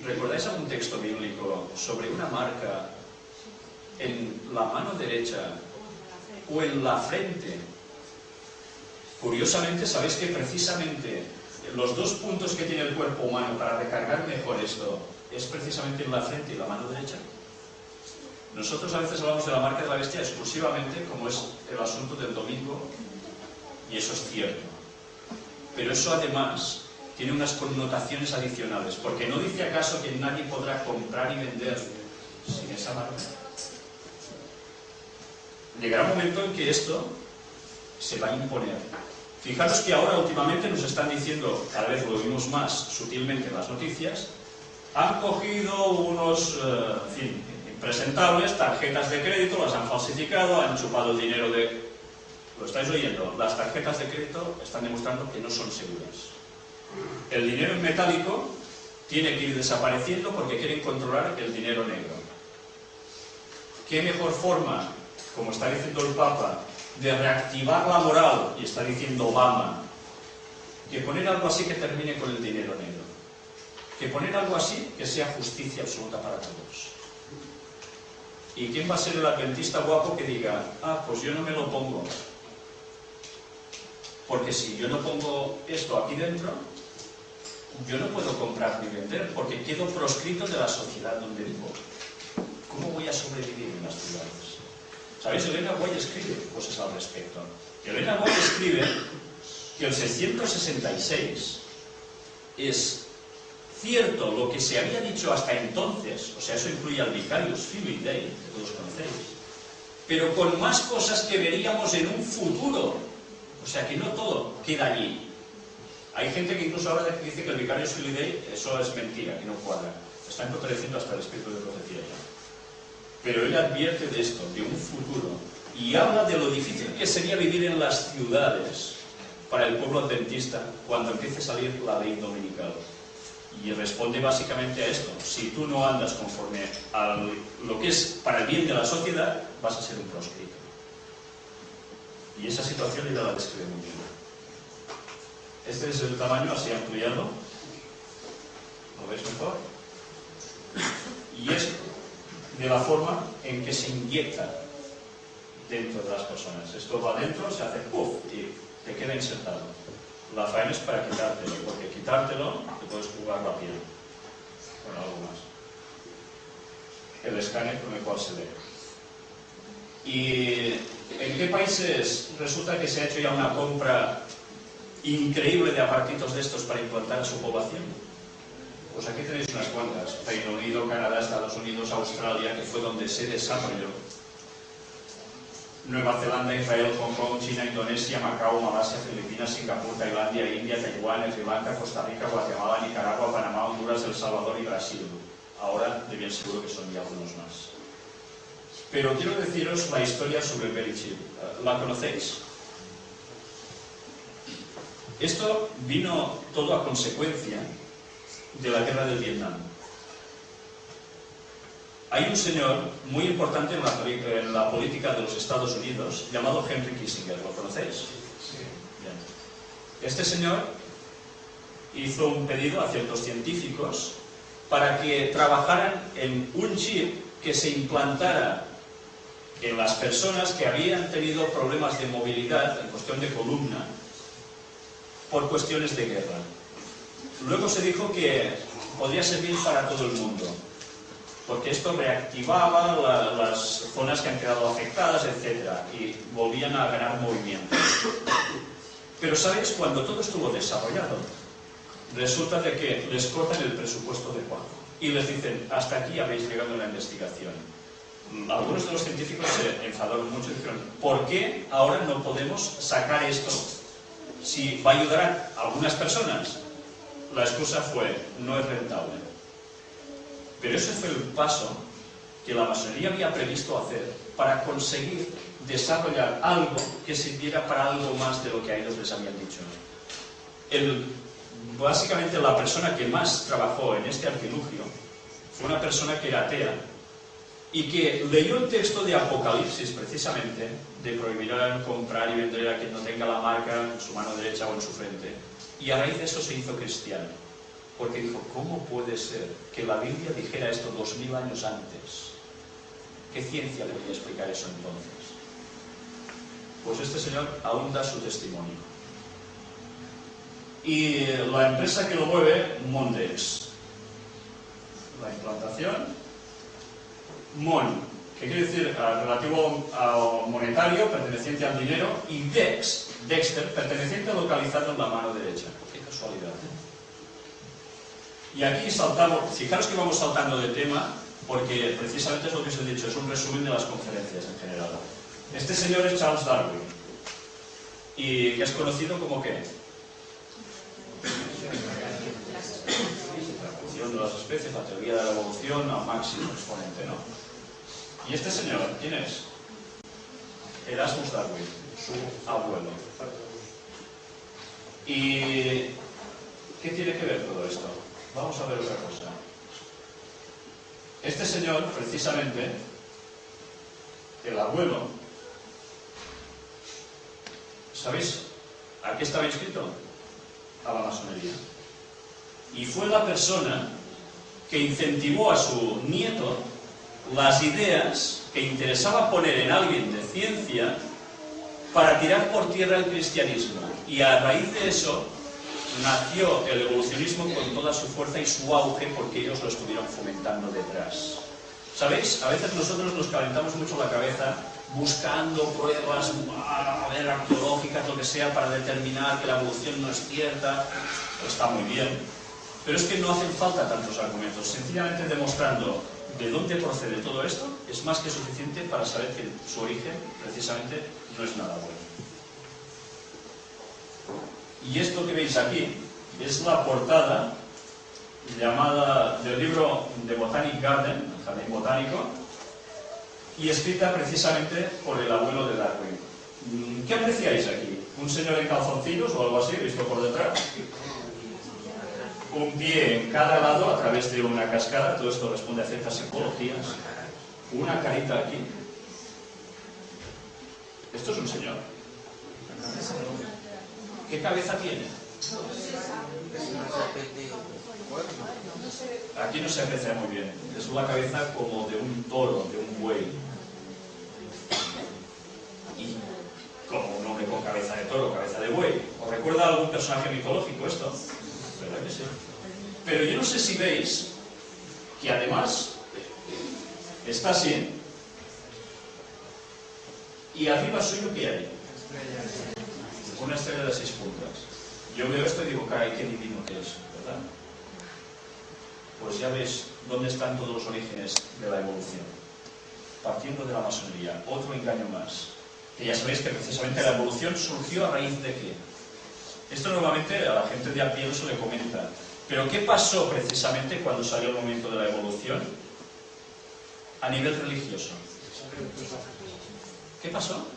Speaker 1: ¿recordáis algún texto bíblico sobre una marca en la mano derecha o en la frente? Curiosamente, ¿sabéis que precisamente los dos puntos que tiene el cuerpo humano para recargar mejor esto es precisamente en la frente y la mano derecha? Nosotros a veces hablamos de la marca de la bestia exclusivamente como es el asunto del domingo, y eso es cierto. Pero eso además tiene unas connotaciones adicionales, porque ¿no dice acaso que nadie podrá comprar y vender sin esa marca? Llegará un momento en que esto se va a imponer. Fijaros que ahora últimamente nos están diciendo, cada vez lo oímos más sutilmente en las noticias, han cogido unos, en fin, impresentables, tarjetas de crédito, las han falsificado, han chupado el dinero de... ¿Lo estáis oyendo? Las tarjetas de crédito están demostrando que no son seguras. El dinero en metálico tiene que ir desapareciendo porque quieren controlar el dinero negro. ¿Qué mejor forma, como está diciendo el Papa, de reactivar la moral, y está diciendo Obama, que poner algo así que termine con el dinero negro? Que poner algo así que sea justicia absoluta para todos. ¿Y quién va a ser el adventista guapo que diga, ah, pues yo no me lo pongo? Porque si yo no pongo esto aquí dentro, yo no puedo comprar ni vender, porque quedo proscrito de la sociedad donde vivo. ¿Cómo voy a sobrevivir en las ciudades? ¿Sabéis? Elena White escribe cosas al respecto. Elena White escribe que el 666 es cierto lo que se había dicho hasta entonces, o sea, eso incluye al Vicarius Filii Dei, que todos conocéis, pero con más cosas que veríamos en un futuro. O sea, que no todo queda allí. Hay gente que incluso ahora dice que el Vicarius Filii Dei, eso es mentira, que no cuadra. Están contradiciendo hasta el espíritu de profecía ya. Pero él advierte de esto, de un futuro, y habla de lo difícil que sería vivir en las ciudades para el pueblo adventista cuando empiece a salir la ley dominical. Y responde básicamente a esto: si tú no andas conforme a lo que es para el bien de la sociedad, vas a ser un proscrito. Y esa situación ella la describe muy bien. Este es el tamaño así ampliado. ¿Lo veis mejor? Y es de la forma en que se inyecta dentro de las personas. Esto va dentro, se hace puff y te queda insertado. La faena es para quitártelo, porque quitártelo te puedes jugar la piel. Bueno, algo más. El escáner con el cual se lee. ¿Y en qué países resulta que se ha hecho ya una compra increíble de aparatitos de estos para implantar a su población? Pues aquí tenéis unas cuantas: Reino Unido, Canadá, Estados Unidos, Australia, que fue donde se desarrolló. Nueva Zelanda, Israel, Hong Kong, China, Indonesia, Macao, Malasia, Filipinas, Singapur, Tailandia, India, Taiwán, Sri Lanka, Costa Rica, Guatemala, Nicaragua, Panamá, Honduras, El Salvador y Brasil. Ahora de bien seguro que son ya algunos más. Pero quiero deciros la historia sobre el Belly Chip. ¿La conocéis? Esto vino todo a consecuencia de la guerra del Vietnam. Hay un señor muy importante en la política de los Estados Unidos llamado Henry Kissinger. ¿Lo conocéis?
Speaker 2: Sí.
Speaker 1: Bien. Este señor hizo un pedido a ciertos científicos para que trabajaran en un chip que se implantara en las personas que habían tenido problemas de movilidad en cuestión de columna por cuestiones de guerra. Luego se dijo que podría servir para todo el mundo, porque esto reactivaba las zonas que han quedado afectadas, etc. Y volvían a ganar movimiento. Pero ¿sabéis? Cuando todo estuvo desarrollado, resulta de que les cortan el presupuesto de Juan y les dicen: hasta aquí habéis llegado en la investigación. Algunos de los científicos se enfadaron mucho y dijeron: ¿por qué ahora no podemos sacar esto si va a ayudar a algunas personas? La excusa fue: no es rentable. Pero ese fue el paso que la masonería había previsto hacer para conseguir desarrollar algo que sirviera para algo más de lo que a ellos les habían dicho. Básicamente la persona que más trabajó en este artilugio fue una persona que era atea y que leyó el texto de Apocalipsis, precisamente, de prohibirán comprar y vender a quien no tenga la marca en su mano derecha o en su frente, y a raíz de eso se hizo cristiano. Porque dijo: ¿cómo puede ser que la Biblia dijera esto 2000 años antes? ¿Qué ciencia podía explicar eso entonces? Pues este señor aún da su testimonio. Y la empresa que lo mueve, Mondex. La implantación, Mon, que quiere decir relativo a monetario, perteneciente al dinero, y Dex, Dexter, perteneciente a localizado en la mano derecha. Qué casualidad. Y aquí saltamos, fijaros que vamos saltando de tema, porque precisamente es lo que os he dicho, es un resumen de las conferencias en general. Este señor es Charles Darwin, y que es conocido como ¿qué? La evolución de las especies, la teoría de la evolución al máximo exponente, ¿no? Y este señor, ¿quién es? Erasmus Darwin, su abuelo. ¿Y qué tiene que ver todo esto? Vamos a ver otra cosa. Este señor, precisamente, el abuelo, ¿sabéis a qué estaba inscrito? A la masonería. Y fue la persona que incentivó a su nieto las ideas que interesaba poner en alguien de ciencia para tirar por tierra el cristianismo. Y a raíz de eso nació el evolucionismo con toda su fuerza y su auge, porque ellos lo estuvieron fomentando detrás. ¿Sabéis? A veces nosotros nos calentamos mucho la cabeza buscando pruebas arqueológicas, lo que sea, para determinar que la evolución no es cierta. Está muy bien, pero es que no hacen falta tantos argumentos. Sencillamente demostrando de dónde procede todo esto es más que suficiente para saber que su origen, precisamente, no es nada bueno. Y esto que veis aquí es la portada llamada del libro The Botanic Garden, el jardín botánico, y escrita precisamente por el abuelo de Darwin. ¿Qué apreciáis aquí? ¿Un señor en calzoncillos o algo así, visto por detrás? Un pie en cada lado a través de una cascada. Todo esto responde a ciertas simbologías. Una carita aquí. Esto es un señor. ¿Qué cabeza tiene? Aquí no se aprecia muy bien. Es una cabeza como de un toro, de un buey. Y como un hombre con cabeza de toro, cabeza de buey. ¿Os recuerda a algún personaje mitológico esto? ¿Verdad que sí? Pero yo no sé si veis que además está así Y arriba suyo, ¿qué hay? Una estrella de 6 puntas. Yo veo esto y digo, caray, qué divino que es, ¿verdad? Pues ya ves dónde están todos los orígenes de la evolución. Partiendo de la masonería, otro engaño más. Que ya sabéis que precisamente la evolución surgió a raíz de qué. Esto normalmente a la gente de a pie no se le comenta. Pero ¿qué pasó precisamente cuando salió el momento de la evolución? A nivel religioso. ¿Qué pasó?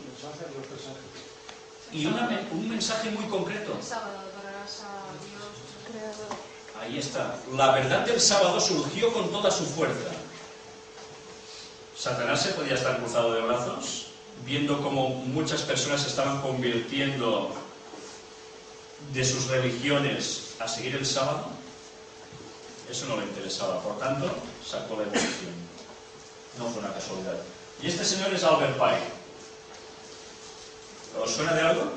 Speaker 1: Y un mensaje muy concreto.
Speaker 3: El sábado adorarás a Dios, creador.
Speaker 1: Ahí está. La verdad del sábado surgió con toda su fuerza. Satanás se podía estar cruzado de brazos, viendo cómo muchas personas se estaban convirtiendo de sus religiones a seguir el sábado. Eso no le interesaba. Por tanto, sacó la evolución. No fue una casualidad. Y este señor es Albert Pike. ¿Os suena de algo?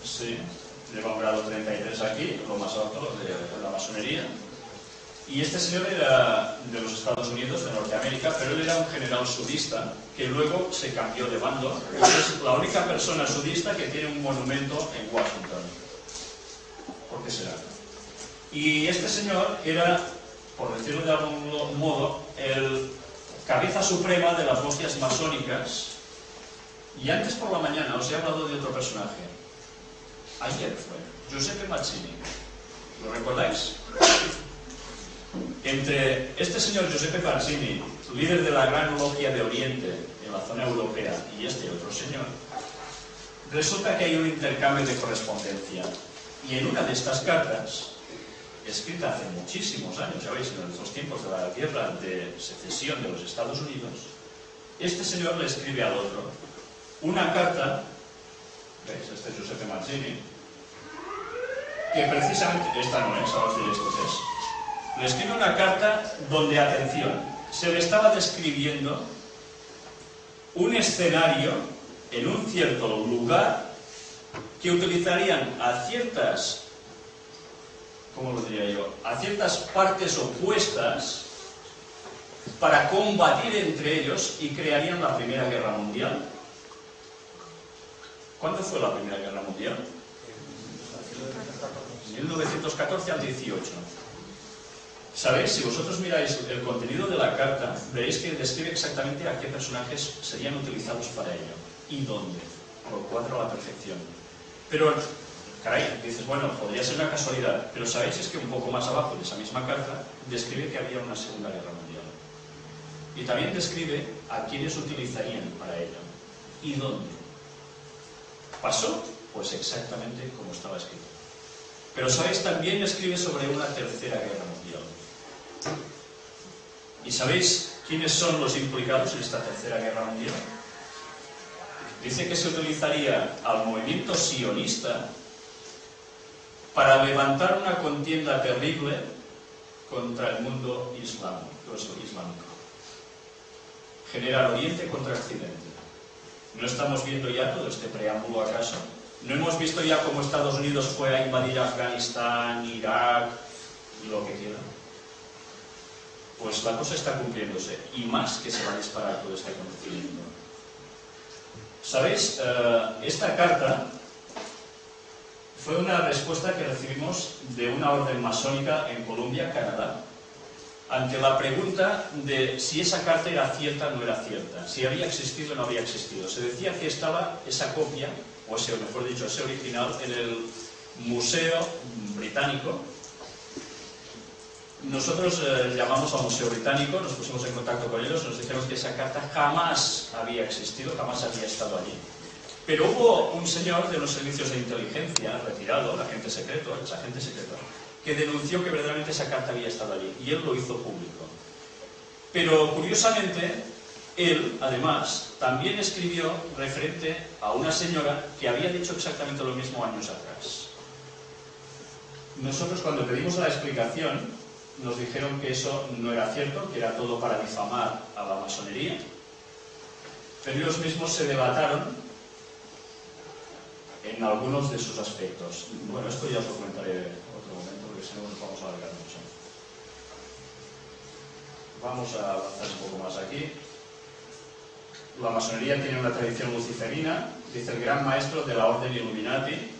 Speaker 1: Sí, lleva un grado 33 aquí, lo más alto de la masonería. Y este señor era de los Estados Unidos, de Norteamérica, pero él era un general sudista que luego se cambió de bando. Es la única persona sudista que tiene un monumento en Washington. ¿Por qué será? Y este señor era, por decirlo de algún modo, el cabeza suprema de las logias masónicas. Y antes por la mañana os he hablado de otro personaje. Ayer fue Giuseppe Mazzini. ¿Lo recordáis? Entre este señor Giuseppe Mazzini, líder de la Gran Logia de Oriente en la zona europea, y este otro señor, resulta que hay un intercambio de correspondencia. Y en una de estas cartas, escrita hace muchísimos años, ya veis, en los tiempos de la guerra de secesión de los Estados Unidos, este señor le escribe al otro una carta, ¿veis? Este es Giuseppe Mazzini, que precisamente, esta no es, ahora os diré esto es. Le escribe una carta donde, atención, se le estaba describiendo un escenario en un cierto lugar que utilizarían a ciertas, ¿cómo lo diría yo?, a ciertas partes opuestas para combatir entre ellos y crearían la Primera Guerra Mundial. ¿Cuándo fue la Primera Guerra Mundial? 1914 al 18. ¿Sabéis? Si vosotros miráis el contenido de la carta, veréis que describe exactamente a qué personajes serían utilizados para ello y dónde. Lo cuadra a la perfección. Pero, caray, dices, bueno, podría ser una casualidad, pero ¿sabéis? Es que un poco más abajo de esa misma carta describe que había una Segunda Guerra Mundial. Y también describe a quiénes utilizarían para ello y dónde. ¿Pasó? Pues exactamente como estaba escrito. Pero ¿sabéis? También escribe sobre una Tercera Guerra Mundial. ¿Y sabéis quiénes son los implicados en esta Tercera Guerra Mundial? Dice que se utilizaría al movimiento sionista para levantar una contienda terrible contra el mundo islámico. Generar Oriente contra Occidente. ¿No estamos viendo ya todo este preámbulo acaso? ¿No hemos visto ya cómo Estados Unidos fue a invadir Afganistán, Irak y lo que quiera? Pues la cosa está cumpliéndose, y más que se va a disparar todo este acontecimiento. ¿Sabéis? Esta carta fue una respuesta que recibimos de una orden masónica en Columbia, Canadá, ante la pregunta de si esa carta era cierta o no era cierta, si había existido o no había existido. Se decía que estaba esa copia, o ese, mejor dicho, ese original, en el Museo Británico. Nosotros llamamos al Museo Británico, nos pusimos en contacto con ellos, nos dijeron que esa carta jamás había existido, jamás había estado allí. Pero hubo un señor de los servicios de inteligencia, retirado, el agente secreto, que denunció que verdaderamente esa carta había estado allí, y él lo hizo público. Pero, curiosamente, él, además, también escribió referente a una señora que había dicho exactamente lo mismo años atrás. Nosotros, cuando pedimos la explicación, nos dijeron que eso no era cierto, que era todo para difamar a la masonería, pero ellos mismos se debataron en algunos de sus aspectos. Bueno, esto ya os lo comentaré otro momento, porque si no nos vamos a alargar mucho. Vamos a avanzar un poco más aquí. la masonería tiene una tradición luciferina, dice el gran maestro de la orden Illuminati,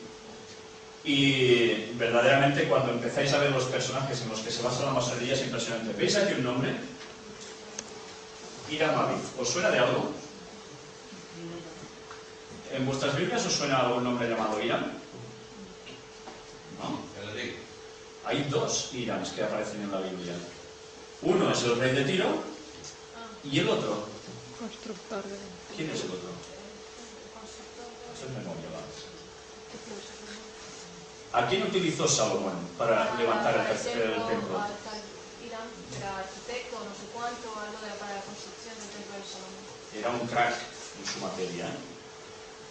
Speaker 1: y verdaderamente cuando empezáis a ver los personajes en los que se basa la masonería es impresionante. ¿Veis aquí un nombre? Hiram Abiff. ¿Os suena de algo? ¿En vuestras Biblias os suena algún nombre llamado Hiram? ¿No? Hay dos Hirams que aparecen en la Biblia. Uno es el rey de Tiro y el otro.
Speaker 3: Constructor de...
Speaker 1: ¿Quién es el otro? Eso es memoria, ¿vale? ¿A quién utilizó Salomón para levantar el templo?
Speaker 3: Hiram era arquitecto, no sé cuánto, algo para la construcción del templo de Salomón.
Speaker 1: Era un crack en su materia.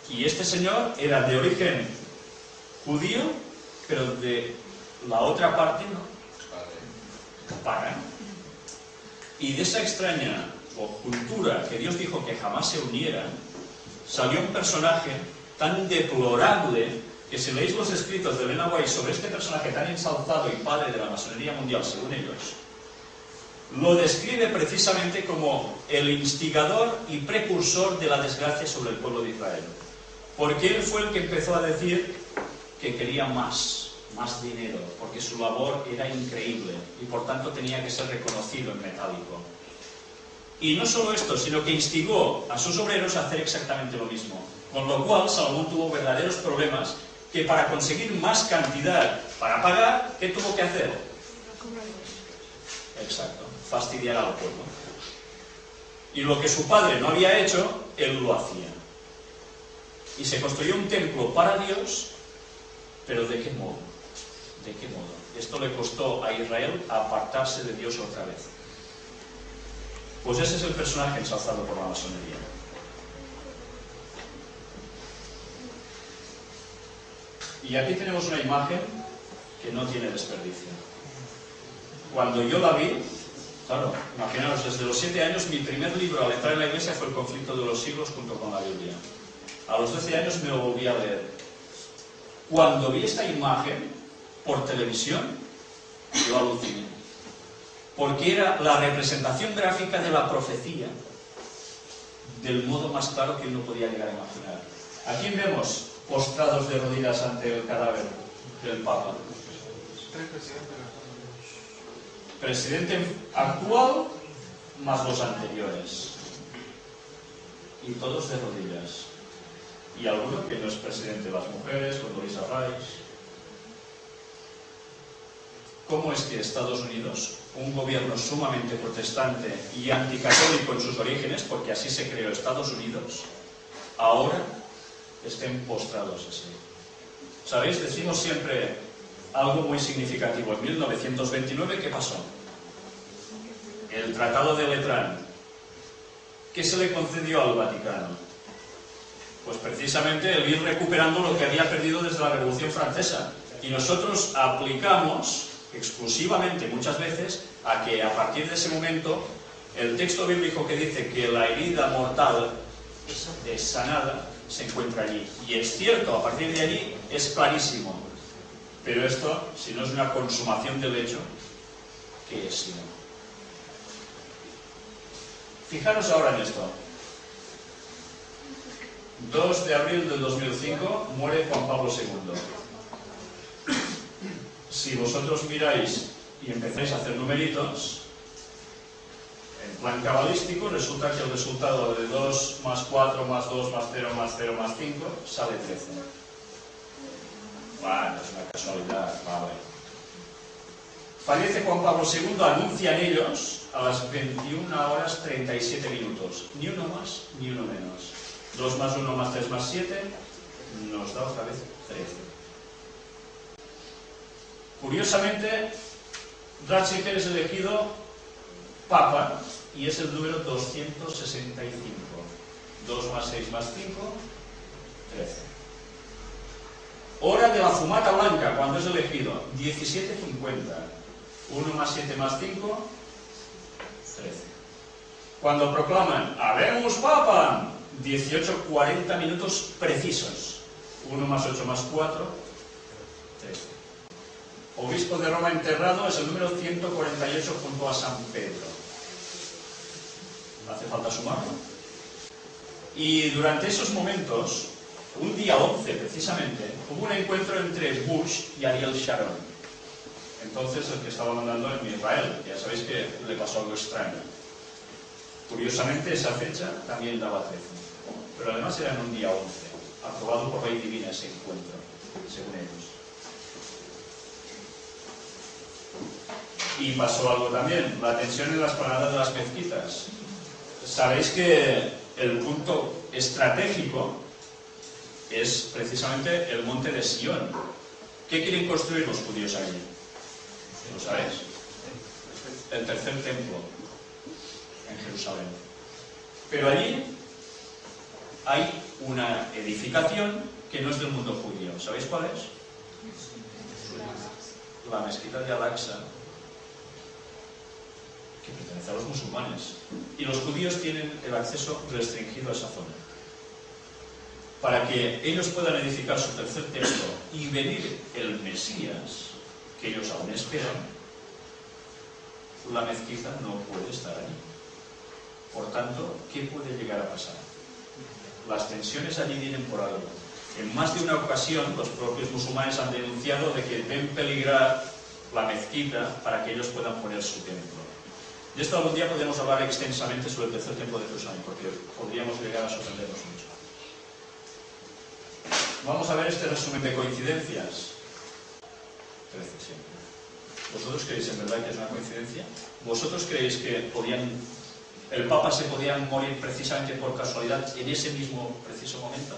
Speaker 1: Y este señor era de origen judío, pero de la otra parte no. Pagano. Y de esa extraña cultura que Dios dijo que jamás se unieran, salió un personaje tan deplorable que si leéis los escritos de Elena White sobre este personaje tan ensalzado y padre de la masonería mundial, según ellos, lo describe precisamente como el instigador y precursor de la desgracia sobre el pueblo de Israel. Porque él fue el que empezó a decir que quería más dinero, porque su labor era increíble y por tanto tenía que ser reconocido en metálico. Y no solo esto, sino que instigó a sus obreros a hacer exactamente lo mismo. Con lo cual Salomón tuvo verdaderos problemas que para conseguir más cantidad para pagar, ¿qué tuvo que hacer? Exacto, fastidiar al pueblo. Y lo que su padre no había hecho, él lo hacía. Y se construyó un templo para Dios, pero ¿de qué modo? ¿De qué modo? Esto le costó a Israel apartarse de Dios otra vez. Pues ese es el personaje ensalzado por la masonería. Y aquí tenemos una imagen que no tiene desperdicio. Cuando yo la vi, claro, imaginaos, desde los 7 años mi primer libro al entrar en la iglesia fue El conflicto de los siglos junto con la Biblia. A los 12 años me lo volví a leer. Cuando vi esta imagen por televisión, yo aluciné. Porque era la representación gráfica de la profecía del modo más claro que uno podía llegar a imaginar. ¿A quién vemos postrados de rodillas ante el cadáver del Papa? Presidente actual más los anteriores. Y todos de rodillas. Y alguno que no es presidente, las mujeres, Condoleezza Rice. ¿Cómo es que Estados Unidos, un gobierno sumamente protestante y anticatólico en sus orígenes, porque así se creó Estados Unidos, ahora estén postrados así? ¿Sabéis? Decimos siempre algo muy significativo. En 1929, ¿qué pasó? El Tratado de Letrán. ¿Qué se le concedió al Vaticano? Pues precisamente el ir recuperando lo que había perdido desde la Revolución Francesa. Y nosotros aplicamos exclusivamente, muchas veces, a que a partir de ese momento el texto bíblico que dice que la herida mortal es sanada, se encuentra allí. Y es cierto, a partir de allí es clarísimo. Pero esto, si no es una consumación del hecho, ¿qué es sino? Fijaros ahora en esto. 2 de abril del 2005 muere Juan Pablo II. Si vosotros miráis y empezáis a hacer numeritos, en plan cabalístico, resulta que el resultado de 2 más 4 más 2 más 0 más 0 más 5 sale 13. Bueno, es una casualidad, vale. Fallece Juan Pablo II, anuncian ellos, a las 21:37, ni uno más ni uno menos. 2 más 1 más 3 más 7 nos da otra vez 13. Curiosamente, Ratzinger es elegido Papa y es el número 265. 2 más 6 más 5, 13. Hora de la fumata blanca, cuando es elegido, 17:50. 1 más 7 más 5, 13. Cuando proclaman, ¡Habemus Papa!, 18:40 minutos precisos. 1 más 8 más 4, 13. Obispo de Roma enterrado es el número 148 junto a San Pedro. ¿Hace falta sumarlo? Y durante esos momentos, un día 11 precisamente, hubo un encuentro entre Bush y Ariel Sharon. Entonces el que estaba mandando en Israel. Ya sabéis que le pasó algo extraño. Curiosamente esa fecha también daba 13. Pero además era en un día 11, aprobado por ley divina ese encuentro, según ellos. Y pasó algo también, la tensión en las planadas de las mezquitas. Sabéis que el punto estratégico es precisamente el monte de Sion. ¿Qué quieren construir los judíos allí? ¿Lo sabéis? El tercer templo en Jerusalén. Pero allí hay una edificación que no es del mundo judío. ¿Sabéis cuál es? La mezquita de Al-Aqsa, que pertenece a los musulmanes. Y los judíos tienen el acceso restringido a esa zona. Para que ellos puedan edificar su tercer templo y venir el Mesías, que ellos aún esperan, la mezquita no puede estar allí. Por tanto, ¿qué puede llegar a pasar? Las tensiones allí vienen por algo. En más de una ocasión, los propios musulmanes han denunciado de que ven peligrar la mezquita para que ellos puedan poner su templo. De esto algún día podríamos hablar extensamente sobre el tercer templo de Jerusalén, porque podríamos llegar a sorprendernos mucho. Vamos a ver este resumen de coincidencias. 13 siempre. ¿Vosotros creéis en verdad que es una coincidencia? ¿Vosotros creéis que el Papa se podía morir precisamente por casualidad en ese mismo preciso momento?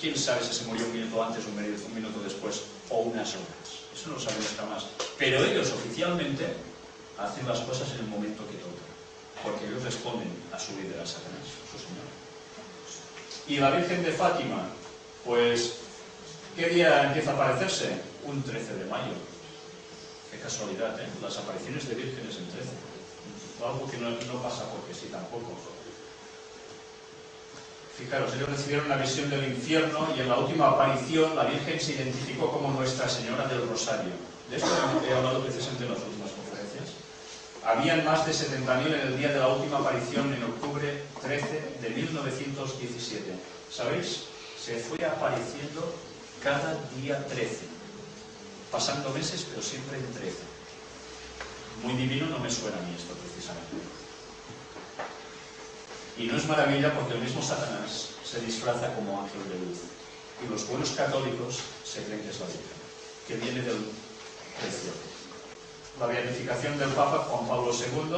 Speaker 1: ¿Quién sabe si se murió un minuto antes, un minuto después o unas horas? Eso no lo sabemos jamás. Pero ellos oficialmente hacen las cosas en el momento que toca, porque ellos responden a su líder, a Satanás, su señor. Y la Virgen de Fátima, pues, ¿qué día empieza a aparecerse? Un 13 de mayo. Qué casualidad, ¿eh? Las apariciones de vírgenes en 13. Algo que no pasa porque sí tampoco. Fijaros, ellos recibieron la visión del infierno y en la última aparición la Virgen se identificó como Nuestra Señora del Rosario. De esto he hablado precisamente en las últimas conferencias. Habían más de 70.000 en el día de la última aparición en octubre 13 de 1917. ¿Sabéis? Se fue apareciendo cada día 13. Pasando meses, pero siempre en 13. Muy divino no me suena a mí esto precisamente. Y no es maravilla porque el mismo Satanás se disfraza como ángel de luz. Y los buenos católicos se creen que es la Virgen, que viene del precio. La beatificación del Papa Juan Pablo II,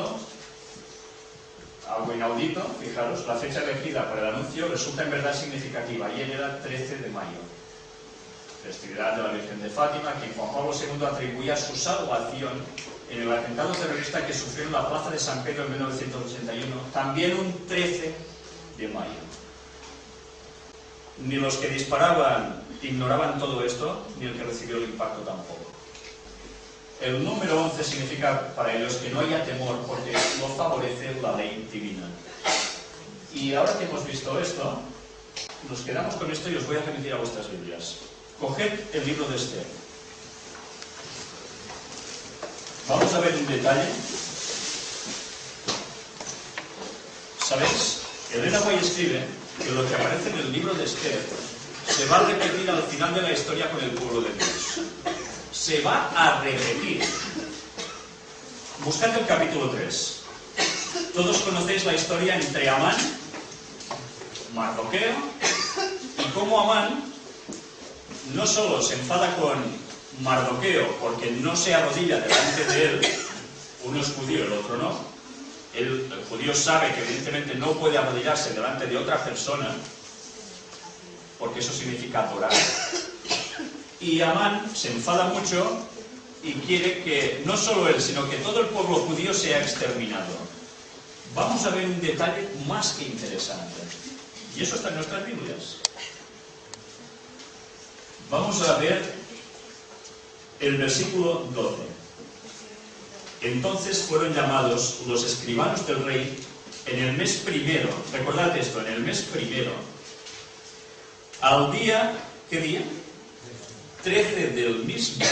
Speaker 1: algo inaudito, fijaros, la fecha elegida para el anuncio resulta en verdad significativa. Ayer era 13 de mayo. Festividad de la Virgen de Fátima, a quien Juan Pablo II atribuía su salvación en el atentado terrorista que sufrió en la plaza de San Pedro en 1981, también un 13 de mayo. Ni los que disparaban ignoraban todo esto, ni el que recibió el impacto tampoco. El número 11 significa para ellos que no haya temor porque no favorece la ley divina. Y ahora que hemos visto esto, nos quedamos con esto y os voy a remitir a vuestras Biblias. Coged el libro de Esther. Vamos a ver un detalle. ¿Sabéis? Elena White escribe que lo que aparece en el libro de Esther se va a repetir al final de la historia con el pueblo de Dios. Se va a repetir. Buscad el capítulo 3. Todos conocéis la historia entre Amán, Mardoqueo, y cómo Amán no solo se enfada con Mardoqueo porque no se arrodilla delante de él, uno es judío, el otro no. El judío sabe que evidentemente no puede arrodillarse delante de otra persona porque eso significa adorar. Y Amán se enfada mucho y quiere que no solo él, sino que todo el pueblo judío sea exterminado. Vamos a ver un detalle más que interesante. Y eso está en nuestras Biblias. Vamos a ver el versículo 12. Entonces fueron llamados los escribanos del rey en el mes primero, recordad esto, en el mes primero, al día, ¿qué día? 13 del mismo,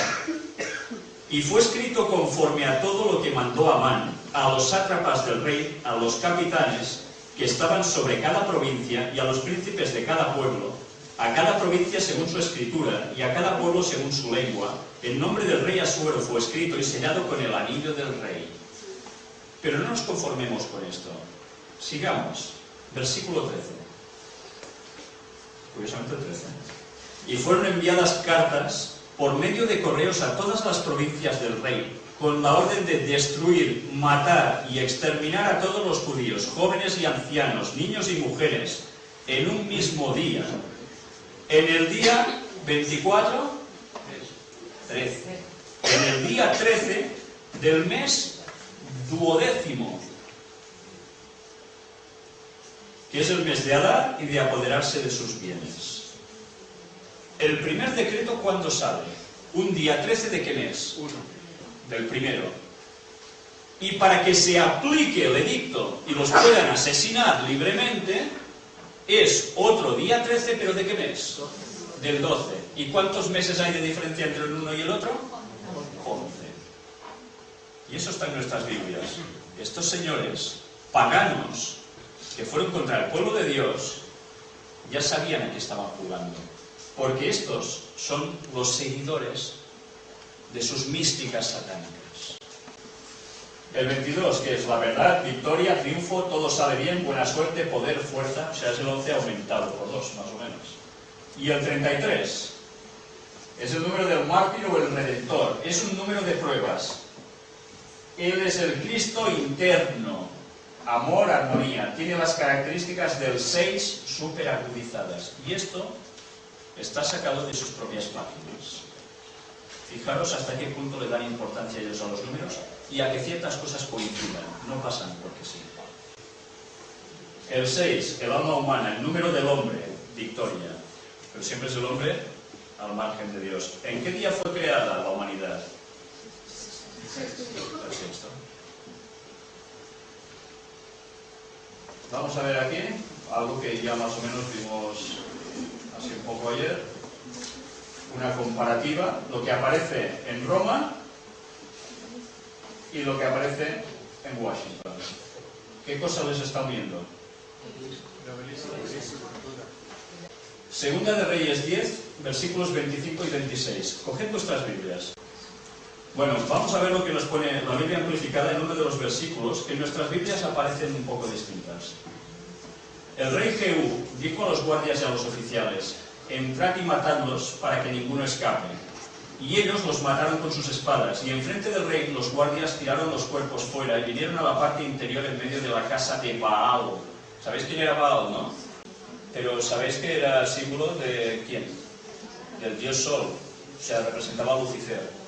Speaker 1: y fue escrito conforme a todo lo que mandó Amán, a los sátrapas del rey, a los capitanes que estaban sobre cada provincia, y a los príncipes de cada pueblo, a cada provincia según su escritura, y a cada pueblo según su lengua, el nombre del rey Asuero fue escrito y sellado con el anillo del rey. Pero no nos conformemos con esto. Sigamos. Versículo 13. Curiosamente el 13. Y fueron enviadas cartas por medio de correos a todas las provincias del rey, con la orden de destruir, matar y exterminar a todos los judíos, jóvenes y ancianos, niños y mujeres, en un mismo día. En el día 24, 13. En el día 13 del mes 12º, que es el mes de Adar y de apoderarse de sus bienes. El primer decreto, ¿cuándo sale? Un día 13 de qué mes? Del primero. Y para que se aplique el edicto y los puedan asesinar libremente, es otro día 13, pero ¿de qué mes? Del 12. ¿Y cuántos meses hay de diferencia entre el uno y el otro? 11. Y eso está en nuestras Biblias. Estos señores paganos que fueron contra el pueblo de Dios ya sabían a qué estaban jugando, porque estos son los seguidores de sus místicas satánicas. El 22, que es la verdad, victoria, triunfo, todo sale bien, buena suerte, poder, fuerza, o sea, es el 11 aumentado por 2, más o menos. Y el 33 es el número del mártir o el redentor, es un número de pruebas. Él es el Cristo interno, amor, armonía, tiene las características del 6 súper agudizadas. Y esto está sacado de sus propias páginas. Fijaros hasta qué punto le dan importancia ellos a los números y a que ciertas cosas coincidan, no pasan porque sí. El 6, el alma humana, el número del hombre, victoria. Pero siempre es el hombre al margen de Dios. ¿En qué día fue creada la humanidad? El 6. Vamos a ver aquí algo que ya más o menos vimos así un poco ayer. Una comparativa, lo que aparece en Roma y lo que aparece en Washington. ¿Qué cosa les está uniendo? Segunda de Reyes 10, versículos 25 y 26. Coged vuestras Biblias. Bueno, vamos a ver lo que nos pone la Biblia amplificada en uno de los versículos, que en nuestras Biblias aparecen un poco distintas. El rey Jehú dijo a los guardias y a los oficiales: entrad y matadlos para que ninguno escape. Y ellos los mataron con sus espadas, y enfrente del rey los guardias tiraron los cuerpos fuera y vinieron a la parte interior en medio de la casa de Baal. ¿Sabéis quién era Baal, no? Pero ¿sabéis que era símbolo de quién? Del dios Sol, o sea, representaba a Lucifer.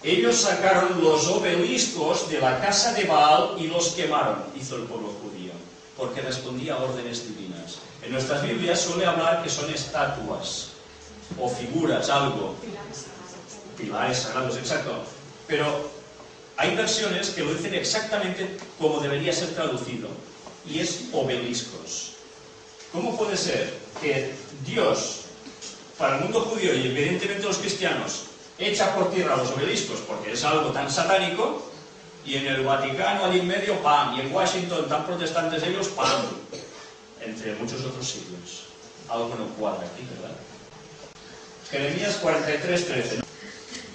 Speaker 1: Ellos sacaron los obeliscos de la casa de Baal y los quemaron, hizo el pueblo judío, porque respondía a órdenes divinas. En nuestras Biblias suele hablar que son estatuas o figuras, algo. Pilares sagrados, exacto. Pero hay versiones que lo dicen exactamente como debería ser traducido, y es obeliscos. ¿Cómo puede ser que Dios, para el mundo judío y evidentemente los cristianos, echa por tierra los obeliscos porque es algo tan satánico, y en el Vaticano, allí en medio, ¡pam! Y en Washington, tan protestantes ellos, ¡pam! Entre muchos otros sitios. Algo no cuadra aquí, ¿verdad? Jeremías 43:13.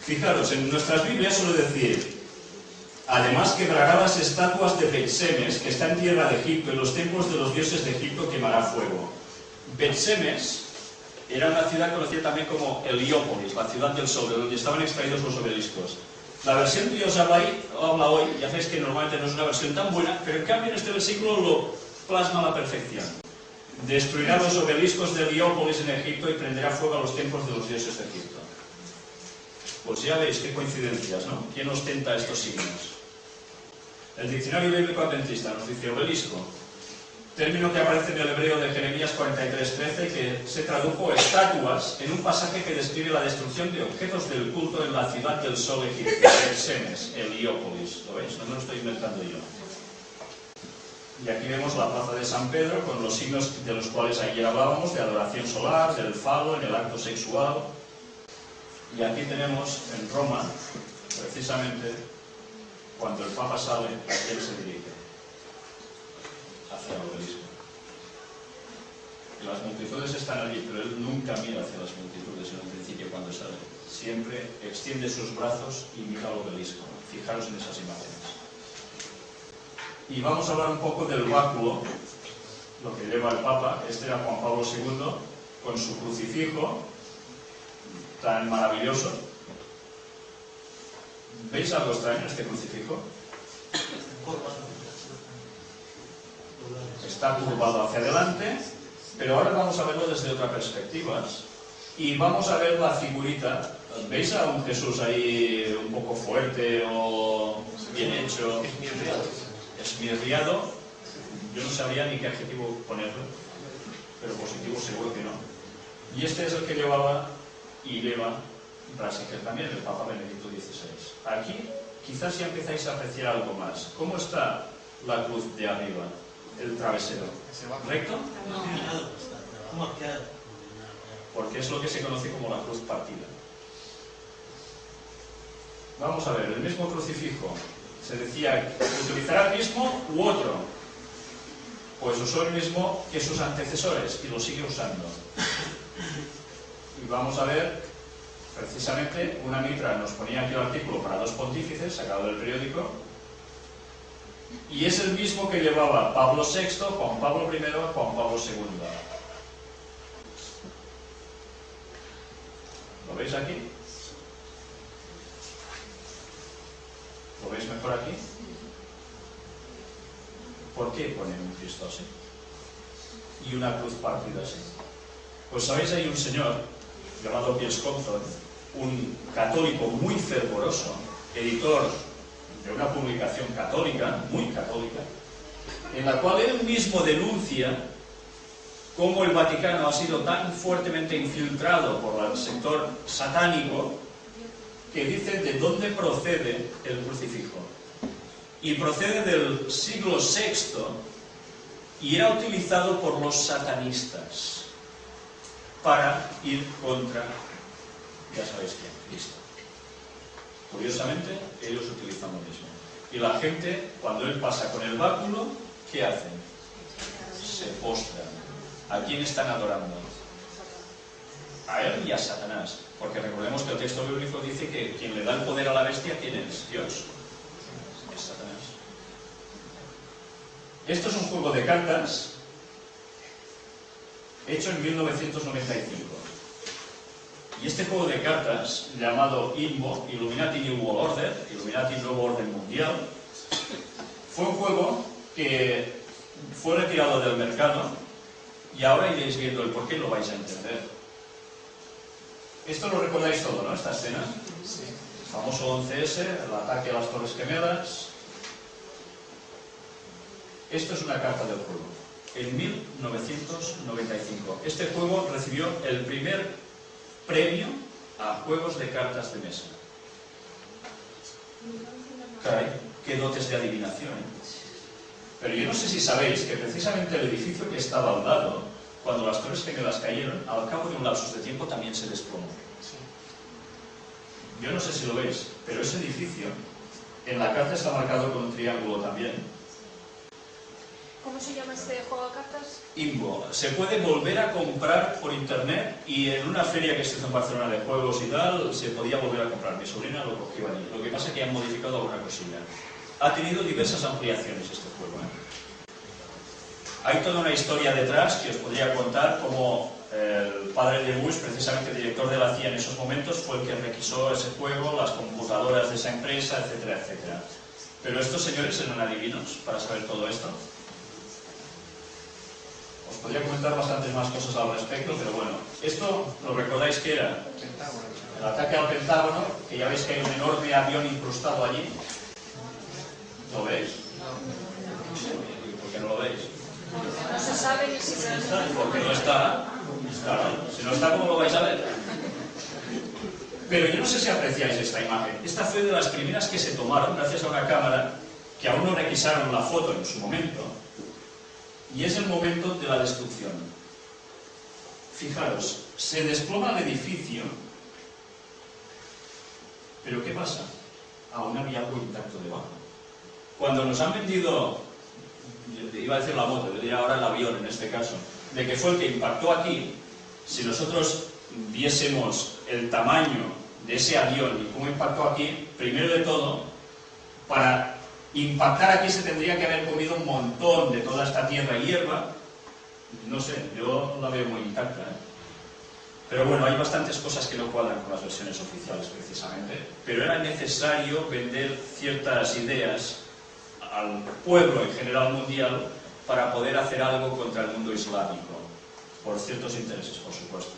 Speaker 1: Fijaros, en nuestras Biblias suele decir: además quebrará las estatuas de Bet-Semes, que está en tierra de Egipto, y los templos de los dioses de Egipto quemará fuego. Bet-Semes era una ciudad conocida también como Heliópolis, la ciudad del sol, de donde estaban extraídos los obeliscos. La versión que Dios habla hoy, ya sabéis que normalmente no es una versión tan buena, pero en cambio en este versículo lo plasma a la perfección. Destruirá los obeliscos de Heliópolis en Egipto y prenderá fuego a los templos de los dioses de Egipto. Pues ya veis qué coincidencias, ¿no? ¿Quién ostenta estos signos? El diccionario bíblico adventista nos dice obelisco, término que aparece en el hebreo de Jeremías 43:13, que se tradujo estatuas en un pasaje que describe la destrucción de objetos del culto en la ciudad del sol egipcio, Semes, Heliópolis. ¿Lo veis? No me lo estoy inventando yo. Y aquí vemos la plaza de San Pedro con los signos de los cuales ayer hablábamos, de adoración solar, del falo, en el acto sexual. Y aquí tenemos en Roma, precisamente, cuando el Papa sale, ¿a quién se dirige? Hacia el obelisco. que las multitudes están allí, pero él nunca mira hacia las multitudes en un principio cuando sale. Siempre extiende sus brazos y mira al obelisco. Fijaros en esas imágenes. Y vamos a hablar un poco del báculo, lo que lleva el Papa. Este era Juan Pablo II, con su crucifijo tan maravilloso. ¿Veis algo extraño en este crucifijo? Está curvado hacia adelante, pero ahora vamos a verlo desde otra perspectiva. Y vamos a ver la figurita. ¿Veis a un Jesús ahí un poco fuerte o bien hecho? Esmirriado. Yo no sabría ni qué adjetivo ponerlo, pero positivo seguro que no. Y este es el que llevaba y lleva Ratzinger también, el Papa Benedicto XVI. Aquí quizás ya empezáis a apreciar algo más. ¿Cómo está la cruz de arriba, el travesero? ¿Recto?
Speaker 2: ¿Cómo ha quedado?
Speaker 1: Porque es lo que se conoce como la cruz partida. Vamos a ver, el mismo crucifijo. Se decía, ¿utilizará el mismo u otro? Pues usó el mismo que sus antecesores y lo sigue usando. Y vamos a ver, precisamente, una mitra, nos ponía aquí el artículo para 2 pontífices, sacado del periódico, y es el mismo que llevaba Pablo VI, Juan Pablo I, Juan Pablo II. ¿Lo veis aquí? ¿Lo veis mejor aquí? ¿Por qué ponen un Cristo así? Y una cruz partida así. Pues sabéis, hay un señor llamado Piers Compton, un católico muy fervoroso, editor de una publicación católica, muy católica, en la cual él mismo denuncia cómo el Vaticano ha sido tan fuertemente infiltrado por el sector satánico, que dice de dónde procede el crucifijo. Y procede del siglo VI y era utilizado por los satanistas para ir contra, ya sabéis quién, Cristo. Curiosamente, ellos utilizan lo mismo. Y la gente, cuando él pasa con el báculo, ¿qué hacen? Se postran. ¿A quién están adorando? A él y a Satanás. Porque recordemos que el texto bíblico dice que quien le da el poder a la bestia, ¿quién es? Dios. Es Satanás. Esto es un juego de cartas hecho en 1995. Y este juego de cartas, llamado INMO, Illuminati New World Order, Illuminati Nuevo Orden Mundial, fue un juego que fue retirado del mercado y ahora iréis viendo el por qué, lo vais a entender. Esto lo recordáis todo, ¿no? Esta escena. Sí. El famoso 11S, el ataque a las Torres Gemelas. Esto es una carta del juego. En 1995. Este juego recibió el primer premio a juegos de cartas de mesa. Caray, qué dotes de adivinación, ¿eh? Pero yo no sé si sabéis que precisamente el edificio que estaba al lado, cuando las Torres Gemelas cayeron, al cabo de un lapsus de tiempo también se desplomó. Yo no sé si lo veis, pero ese edificio, en la carta está marcado con un triángulo también.
Speaker 3: ¿Cómo se llama este juego de cartas?
Speaker 1: INMO. Se puede volver a comprar por internet y en una feria que se hizo en Barcelona de juegos y tal, se podía volver a comprar. Mi sobrina lo cogió allí. Lo que pasa es que han modificado alguna cosilla. Ha tenido diversas ampliaciones este juego, ¿eh? Hay toda una historia detrás que os podría contar, como el padre de Bush, precisamente director de la CIA en esos momentos, fue el que requisó ese juego, las computadoras de esa empresa, etcétera, etcétera. Pero estos señores eran adivinos para saber todo esto. Os podría comentar bastantes más cosas al respecto, pero bueno, esto lo recordáis que era el ataque al Pentágono, que ya veis que hay un enorme avión incrustado allí. ¿Lo veis? ¿Por qué no lo veis?
Speaker 3: No se sabe ni si realmente...
Speaker 1: Porque no está. Claro, si no está, ¿cómo lo vais a ver? Pero yo no sé si apreciáis esta imagen. Esta fue de las primeras que se tomaron gracias a una cámara que aún no requisaron la foto en su momento. Y es el momento de la destrucción. Fijaros, se desploma el edificio. ¿Pero qué pasa? Aún había algo intacto debajo. Cuando nos han vendido, iba a decir la moto, yo diría ahora el avión en este caso, de que fue el que impactó aquí, si nosotros viésemos el tamaño de ese avión y cómo impactó aquí, primero de todo, para impactar aquí se tendría que haber comido un montón de toda esta tierra y hierba. No sé, yo la veo muy intacta, ¿eh? Pero bueno, hay bastantes cosas que no cuadran con las versiones oficiales precisamente, pero era necesario vender ciertas ideas al pueblo en general mundial para poder hacer algo contra el mundo islámico, por ciertos intereses, por supuesto.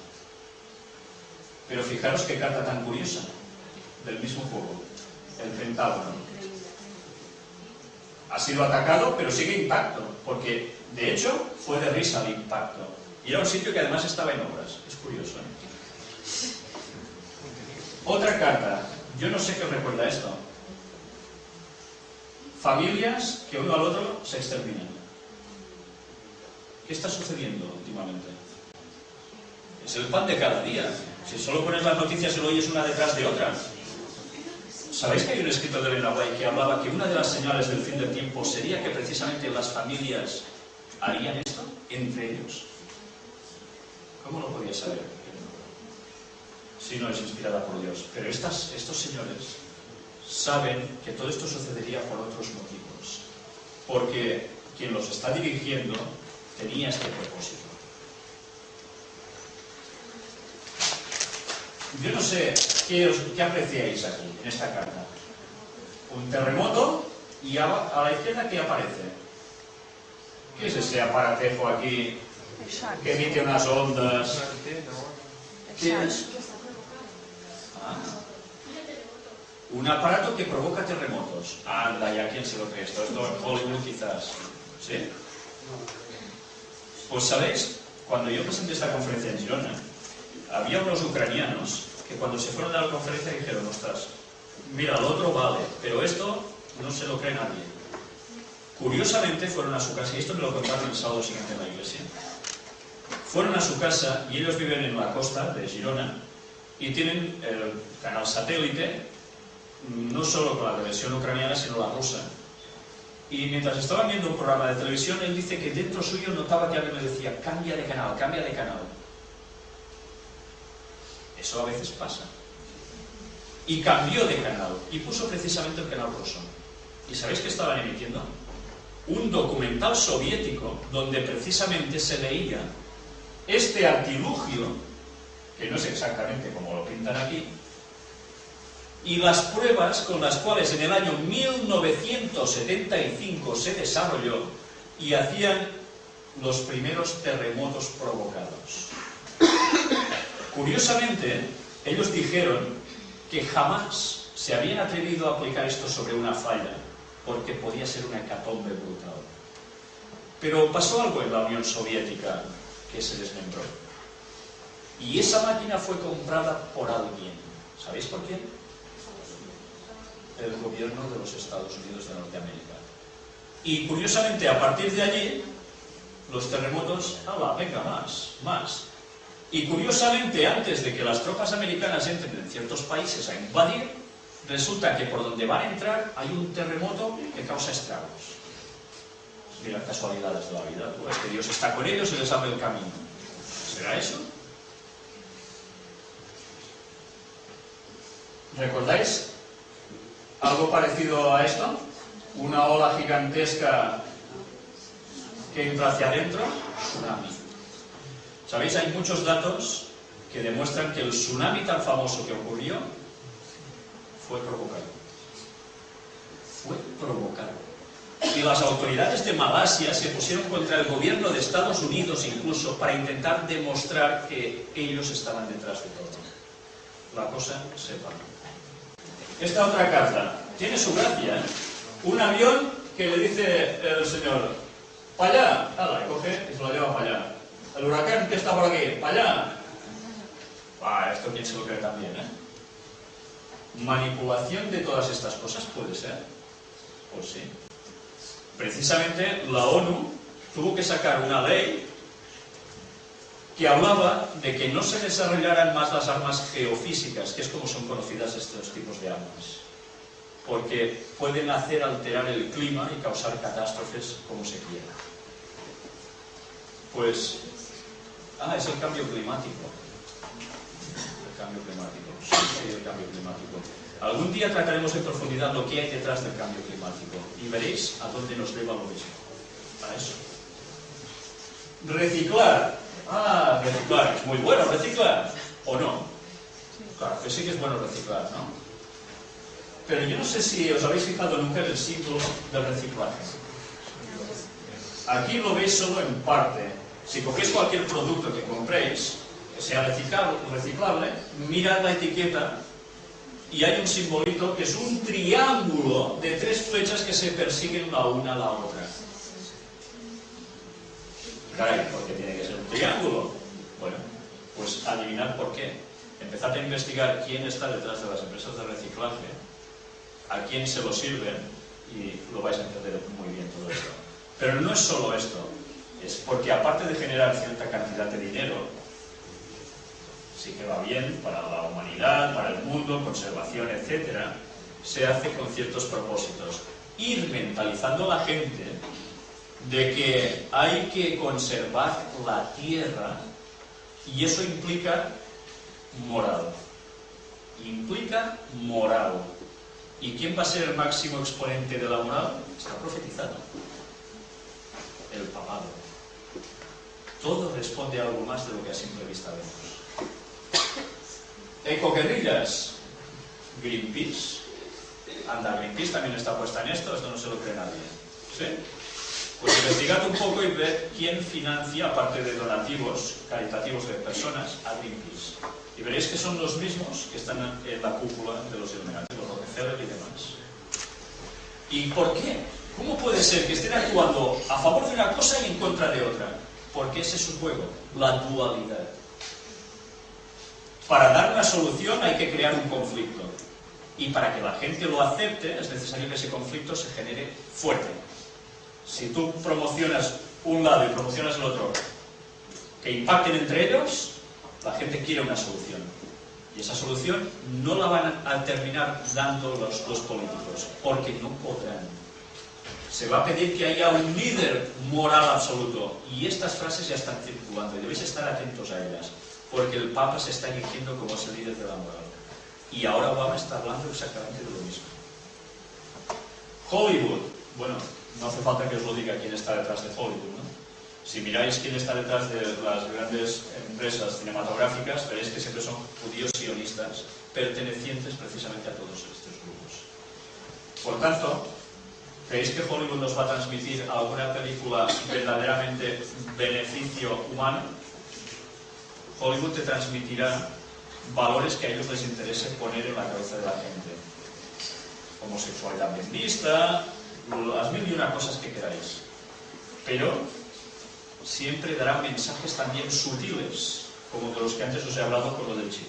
Speaker 1: Pero fijaros qué carta tan curiosa, del mismo juego, el Pentágono. Ha sido atacado, pero sigue intacto, porque de hecho fue de risa el impacto. Y era un sitio que además estaba en obras. Es curioso, ¿eh? Otra carta. Yo no sé qué os recuerda esto. Familias que uno al otro se exterminan. ¿Qué está sucediendo últimamente? Es el pan de cada día. Si solo pones las noticias y lo oyes una detrás de otra. ¿Sabéis que hay un escritor de Elena White que hablaba que una de las señales del fin del tiempo sería que precisamente las familias harían esto entre ellos? ¿Cómo lo podía saber? Si no es inspirada por Dios. Pero estos señores saben que todo esto sucedería por otros motivos. Porque quien los está dirigiendo tenía este propósito. Yo no sé qué apreciáis aquí, en esta carta. Un terremoto y a la izquierda, ¿qué aparece? ¿Qué es ese aparatejo aquí que emite unas ondas? ¿Qué es? Ah, un aparato que provoca terremotos. Anda, ¿y a quién se lo cree esto? Esto en Hollywood quizás. ¿Sí? Pues sabéis, cuando yo presenté esta conferencia en Girona, había unos ucranianos que cuando se fueron a la conferencia dijeron, ostras, mira, lo otro vale, pero esto no se lo cree nadie. Curiosamente fueron a su casa, y esto me lo contaron el sábado siguiente en la iglesia. Fueron a su casa y ellos viven en la costa de Girona y tienen el canal satélite, no solo con la versión ucraniana, sino la rusa. Y mientras estaban viendo un programa de televisión, él dice que dentro suyo notaba que alguien le decía, cambia de canal, cambia de canal. Eso a veces pasa. Y cambió de canal y puso precisamente el canal ruso. ¿Y sabéis qué estaban emitiendo? Un documental soviético donde precisamente se veía este artilugio, que no es exactamente como lo pintan aquí, y las pruebas con las cuales en el año 1975 se desarrolló y hacían los primeros terremotos provocados. Curiosamente, ellos dijeron que jamás se habían atrevido a aplicar esto sobre una falla, porque podía ser una hecatombe brutal. Pero pasó algo en la Unión Soviética que se desmembró. Y esa máquina fue comprada por alguien. ¿Sabéis por quién? El gobierno de los Estados Unidos de Norteamérica. Y curiosamente, a partir de allí, los terremotos, venga, más. Y curiosamente, antes de que las tropas americanas entren en ciertos países a invadir, resulta que por donde van a entrar hay un terremoto que causa estragos. Mira, casualidades de la vida. Pues que Dios está con ellos y les abre el camino. ¿Será eso? ¿Recordáis algo parecido a esto? Una ola gigantesca que entra hacia adentro, tsunami. ¿Sabéis? Hay muchos datos que demuestran que el tsunami tan famoso que ocurrió fue provocado. Fue provocado. Y las autoridades de Malasia se pusieron contra el gobierno de Estados Unidos incluso para intentar demostrar que ellos estaban detrás de todo. La cosa se paró. Esta otra carta tiene su gracia, ¿eh? Un avión que le dice el señor, para allá, y coge y se lo lleva para allá. El huracán que está por aquí, para allá. Esto quién se lo cree también, ¿eh? ¿Manipulación de todas estas cosas puede ser? Pues sí. Precisamente la ONU tuvo que sacar una ley que hablaba de que no se desarrollaran más las armas geofísicas, que es como son conocidas estos tipos de armas, porque pueden hacer alterar el clima y causar catástrofes como se quiera. Pues Ah, es el cambio climático. El cambio climático. Sí, el cambio climático. Algún día trataremos en profundidad lo que hay detrás del cambio climático y veréis a dónde nos lleva lo mismo. A eso. Reciclar. Ah, reciclar. Es muy bueno reciclar. ¿O no? Claro, que sí que es bueno reciclar, ¿no? Pero yo no sé si os habéis fijado nunca en el símbolo del reciclaje. Aquí lo veis solo en parte. Si cogéis cualquier producto que compréis, que sea reciclable, mirad la etiqueta y hay un simbolito que es un triángulo de 3 flechas que se persiguen la una a la otra. Caray, ¿por qué tiene que ser un triángulo? Bueno, pues adivinad por qué. Empezad a investigar quién está detrás de las empresas de reciclaje, a quién se lo sirven y lo vais a entender muy bien todo esto. Pero no es solo esto, es porque aparte de generar cierta cantidad de dinero, sí que va bien para la humanidad, para el mundo, conservación, etc., se hace con ciertos propósitos. Ir mentalizando a la gente de que hay que conservar la tierra y eso implica moral. Implica moral. ¿Y quién va a ser el máximo exponente de la moral? Está profetizado. El papado. Todo responde a algo más de lo que a simple vista vemos. Ecoguerrillas. Greenpeace. Anda, Greenpeace también está puesta en esto no se lo cree nadie. ¿Sí? Pues investigad un poco y ved quién financia, aparte de donativos caritativos de personas, a Greenpeace. Y veréis que son los mismos que están en la cúpula de los Illuminati, los Rockefeller y demás. ¿Y por qué? ¿Cómo puede ser que estén actuando a favor de una cosa y en contra de otra? Porque ese es su juego, la dualidad. Para dar una solución hay que crear un conflicto. Y para que la gente lo acepte, es necesario que ese conflicto se genere fuerte. Si tú promocionas un lado y promocionas el otro, que impacten entre ellos, la gente quiere una solución. Y esa solución no la van a terminar dando los políticos, porque no podrán. Se va a pedir que haya un líder moral absoluto. Y estas frases ya están circulando y debéis estar atentos a ellas, porque el Papa se está erigiendo como ese líder de la moral. Y ahora Obama está hablando exactamente de lo mismo. Hollywood. Bueno, no hace falta que os lo diga quién está detrás de Hollywood, ¿no? Si miráis quién está detrás de las grandes empresas cinematográficas, veréis que siempre son judíos sionistas, pertenecientes precisamente a todos estos grupos. Por tanto, ¿creéis que Hollywood nos va a transmitir alguna película verdaderamente beneficio humano? Hollywood te transmitirá valores que a ellos les interese poner en la cabeza de la gente. Homosexualidad bien vista, las mil y una cosas que queráis. Pero siempre dará mensajes también sutiles, como de los que antes os he hablado con lo del chip.